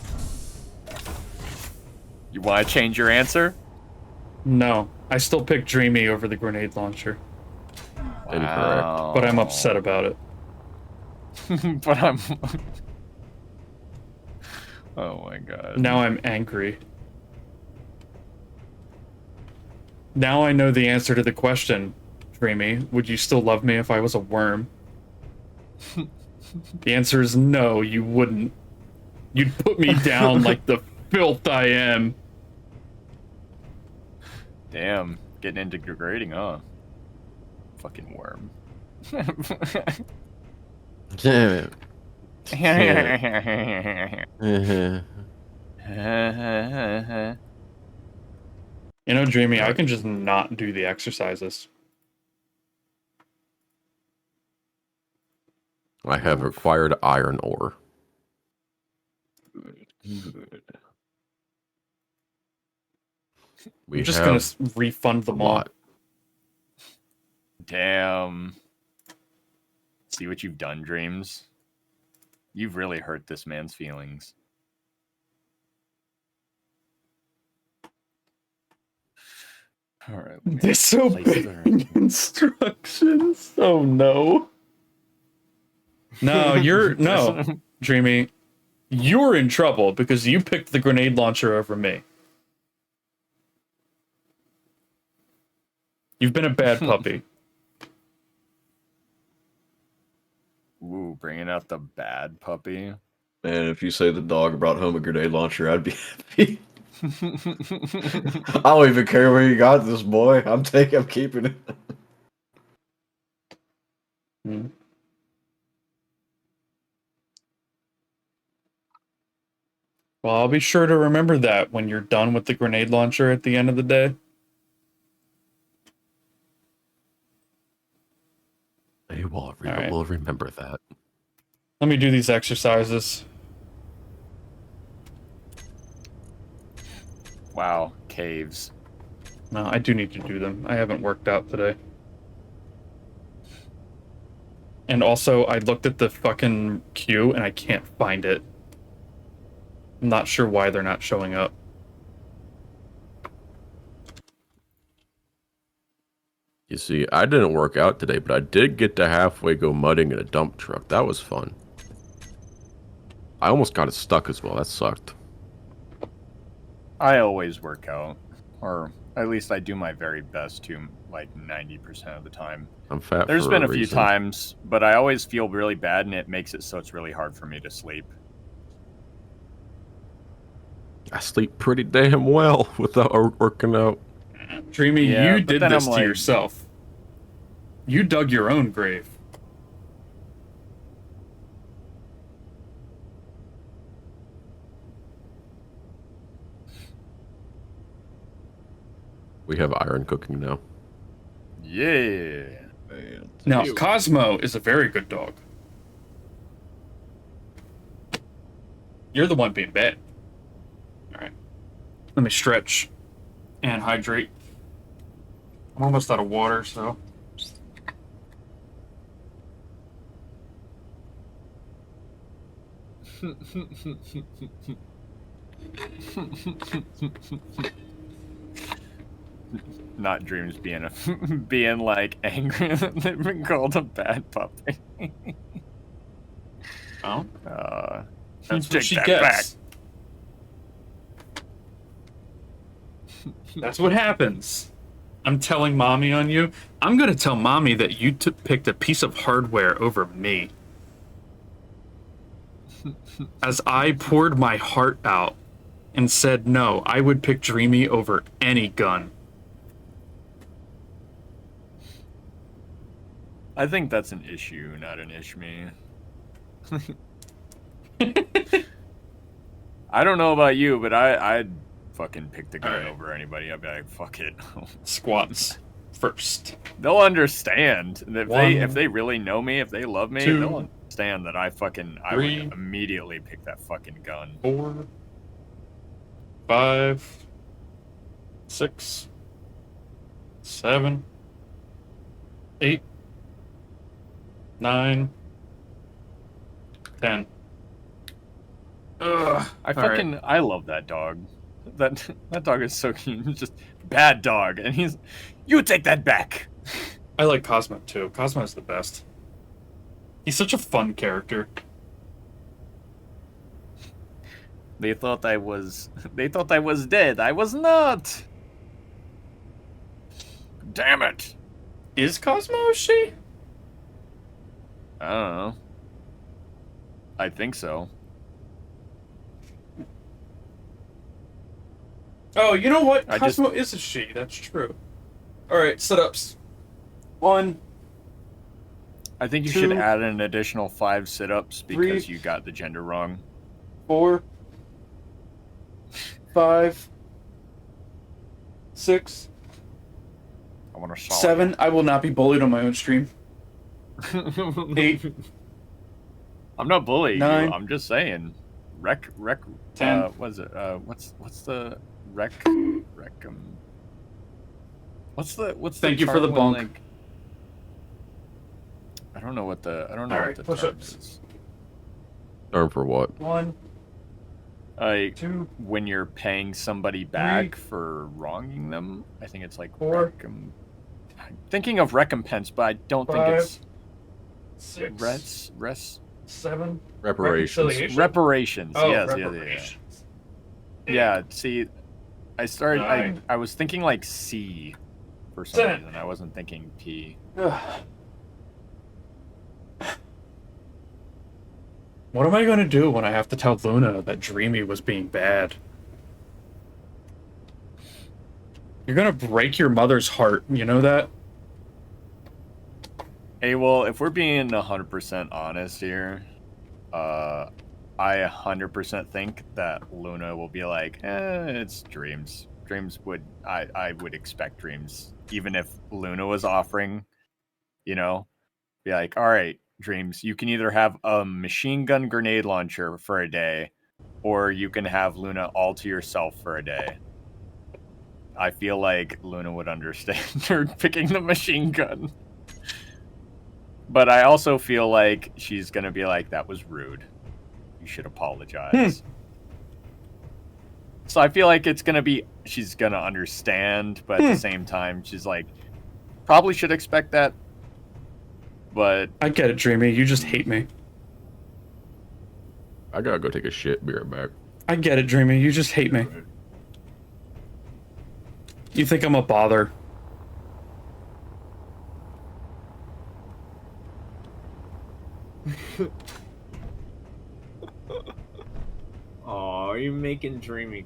You want to change your answer? No, I still pick Dreamy over the grenade launcher, Wow. but I'm upset about it. But I'm. Oh my god. Now I'm angry. Now I know the answer to the question, Dreamy. Would you still love me if I was a worm? The answer is no, you wouldn't. You'd put me down like the filth I am. Damn, getting into degrading, huh? Fucking worm. Damn it. You know, Dreamy, I can just not do the exercises. I have acquired iron ore. We I'm just have gonna refund them a all. lot. Damn. See what you've done, Dreams? You've really hurt this man's feelings. Alright. Disobeying instructions. Oh no. No, no, Dreamy. You're in trouble because you picked the grenade launcher over me. You've been a bad puppy. Ooh, bringing out the bad puppy. Man, if you say the dog brought home a grenade launcher, I'd be happy. I don't even care where you got this, boy. I'm keeping it. Hmm. Well, I'll be sure to remember that when you're done with the grenade launcher at the end of the day. Hey, All right. we'll remember that. Let me do these exercises. Wow, caves. No, I do need to do them. I haven't worked out today. And also, I looked at the fucking queue and I can't find it. I'm not sure why they're not showing up. You see, I didn't work out today, but I did get to halfway go mudding in a dump truck. That was fun. I almost got it stuck as well. That sucked. I always work out. Or at least I do my very best to, like, 90% of the time. I'm fat. There's for been a few reason. times, but I always feel really bad, and it makes it so it's really hard for me to sleep. I sleep pretty damn well without working out. Dreamy, Yeah, you but did then this I'm to like- yourself. You dug your own grave. We have iron cooking now. Yeah. Man. Now, Cosmo is a very good dog. You're the one being bad. Alright. Let me stretch and hydrate. I'm almost out of water, so. Not Dreams being being like angry that they've been called a bad puppy. Oh, that's take what she that gets. That's what happens. I'm telling mommy on you. I'm gonna tell mommy that you picked a piece of hardware over me. As I poured my heart out and said no, I would pick Dreamy over any gun. I think that's an issue, not an ishme. I don't know about you, but I'd fucking pick the gun Alright. over anybody. I'd be like, fuck it. Squats first. They'll understand. If One, they really know me, if they love me, two, they'll understand that I three, would immediately pick that fucking gun. 4, 5, 6, 7, 8, 9, 10. Ugh. I love that dog. That dog is so cute. He's just bad dog, and you take that back. I like Cosmo too. Cosmo is the best. He's such a fun character. They thought I was dead. I was not. Damn it. Is Cosmo a she? I don't know. I think so. Oh, you know what? I Cosmo is a she. That's true. All right, sit-ups. 1. I think you 2, should add an additional 5 sit-ups because 3, you got the gender wrong. 4, 5, 6, I want to saw 7. I will not be bullied on my own stream. 8. I'm not bullying 9. you. I'm just saying. Rec. 10. What is it? What's the rec? What's the Thank you for term the when, bonk. like, I don't know what the Alright, term push-ups. is. Term for what? 1, Like 2, when you're paying somebody back for wronging them. I think it's like 4. I'm thinking of recompense, but I don't 5, think it's 6, res 7. Reparations. Reconciliation? reparations. Oh, Yes, reparations. yeah. See, I started. 9. I was thinking like C for some 10. reason. I wasn't thinking P. What am I going to do when I have to tell Luna that Dreamy was being bad? You're going to break your mother's heart, you know that? Hey, well, if we're being 100% honest here, I 100% think that Luna will be like, it's Dreams. Dreams would, I would expect Dreams, even if Luna was offering, be like, all right, Dreams, you can either have a machine gun grenade launcher for a day, or you can have Luna all to yourself for a day. I feel like Luna would understand her picking the machine gun. But I also feel like she's going to be like, that was rude. You should apologize. So I feel like she's going to understand, but at the same time, she's like, probably should expect that. But I get it, Dreamy. You just hate me. I gotta go take a shit. Be right back. I get it, Dreamy. You just hate me. You think I'm a bother. Oh, you're making Dreamy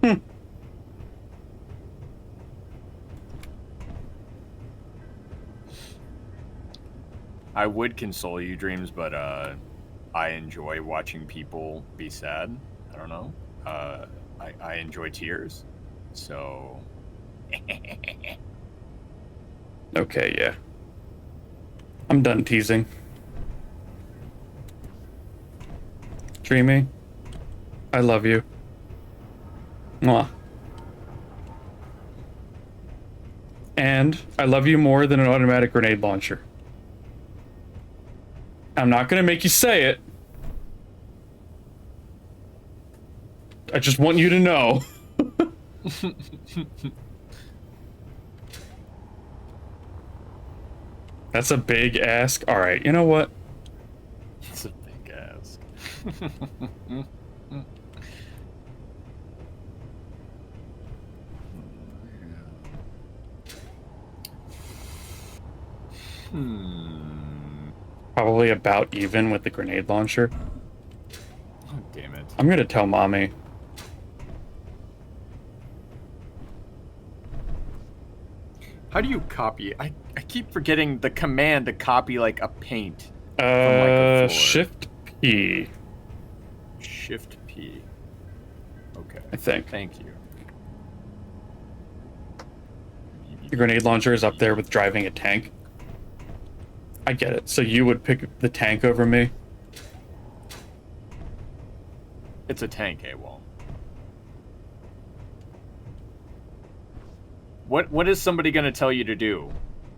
cry. I would console you, Dreams, but I enjoy watching people be sad. I don't know. I enjoy tears. So... Okay, yeah. I'm done teasing. Dreamy, I love you. Mwah. And I love you more than an automatic grenade launcher. I'm not gonna make you say it. I just want you to know. That's a big ask. All right, you know what? It's a big ask. Probably about even with the grenade launcher. Oh, damn it. I'm gonna tell mommy. How do you copy? I keep forgetting the command to copy like a paint. From, like, a floor. Shift P, Shift P. Okay. I think. Thank you. The grenade launcher is up there with driving a tank. I get it. So you would pick the tank over me? It's a tank, AWOL. What is somebody going to tell you to do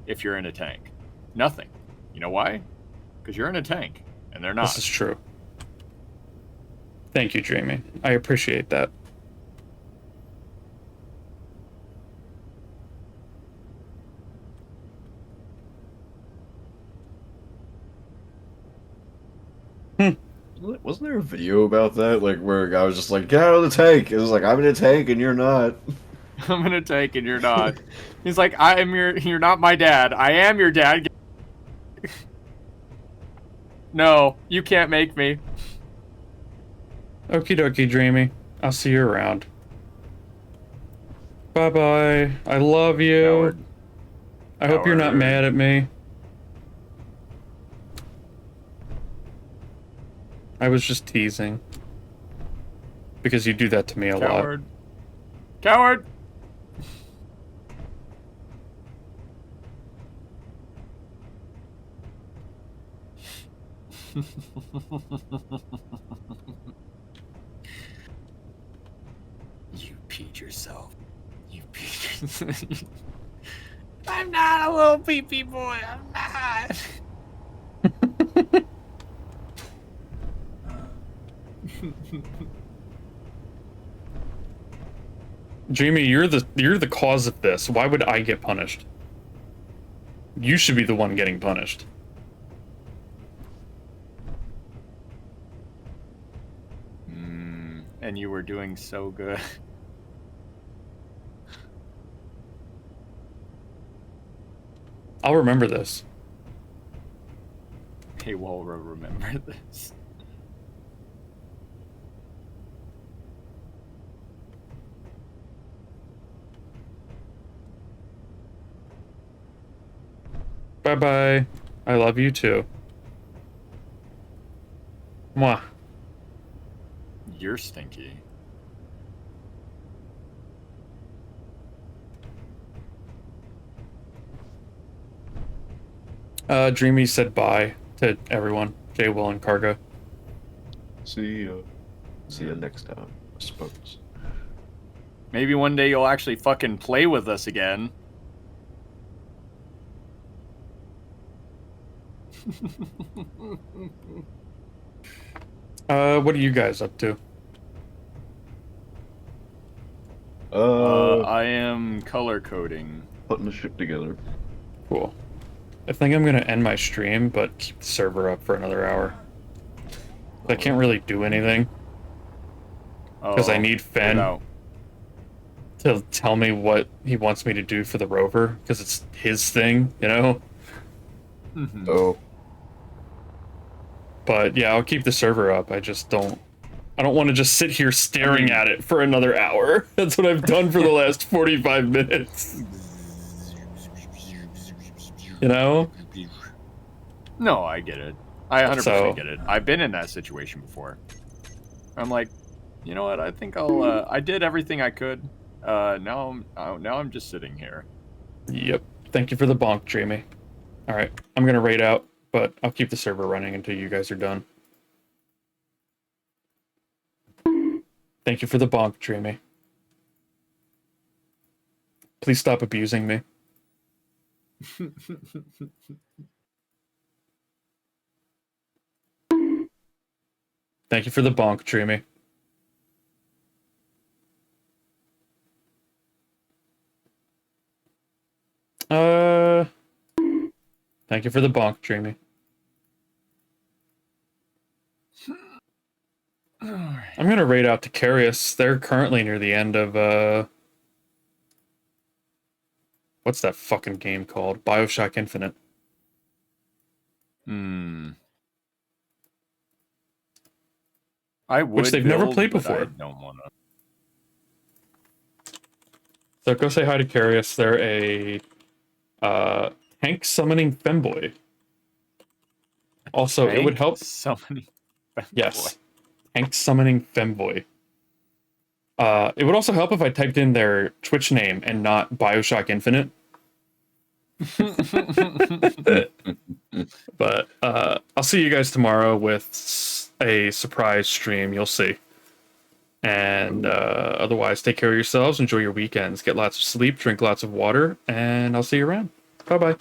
if you're in a tank? Nothing. You know why? Because you're in a tank, and they're not. This is true. Thank you, Dreamy. I appreciate that. Wasn't there a video about that, like where a guy was just like, "Get out of the tank"? It was like, "I'm in a tank and you're not." I'm in a tank and you're not. He's like, you're not my dad. I am your dad. No, you can't make me. Okie dokie, Dreamy. I'll see you around. Bye-bye. I love you. Coward. I hope you're not Coward. mad at me. I was just teasing. Because you do that to me a lot. Coward. Coward. You peed yourself. You peed yourself. I'm not a little pee-pee boy. I'm not. Dreamy, you're the cause of this. Why would I get punished? You should be the one getting punished. And you were doing so good. I'll remember this. Hey, well, remember this. Bye-bye. I love you too. Mwah. You're stinky. Dreamy said bye to everyone. Jwil and Cargo. See you next time, I suppose. Maybe one day you'll actually fucking play with us again. What are you guys up to? I am color coding. Putting the ship together. Cool. I think I'm gonna end my stream, but keep the server up for another hour. I can't really do anything. Because I need Fen to tell me what he wants me to do for the rover, because it's his thing, you know? Mm-hmm. Oh. But yeah, I'll keep the server up. I don't want to just sit here staring at it for another hour. That's what I've done for the last 45 minutes. You know? No, I get it. I 100% get it. I've been in that situation before. I'm like, you know what? I think I did everything I could. Now I'm just sitting here. Yep. Thank you for the bonk, Dreamy. All right, I'm gonna raid out, but I'll keep the server running until you guys are done. Thank you for the bonk, Dreamy. Please stop abusing me. Thank you for the bonk, Dreamy. Thank you for the bonk, Dreamy. I'm gonna raid out to Carius. They're currently near the end of, what's that fucking game called? BioShock Infinite. I would, which they've never played but before. I don't want to. So go say hi to Carius. They're a Tank summoning femboy. Also, it would help. Summoning. Yes, tank summoning femboy. It would also help if I typed in their Twitch name and not Bioshock Infinite. But I'll see you guys tomorrow with a surprise stream. You'll see. And otherwise, take care of yourselves. Enjoy your weekends. Get lots of sleep. Drink lots of water. And I'll see you around. Bye bye.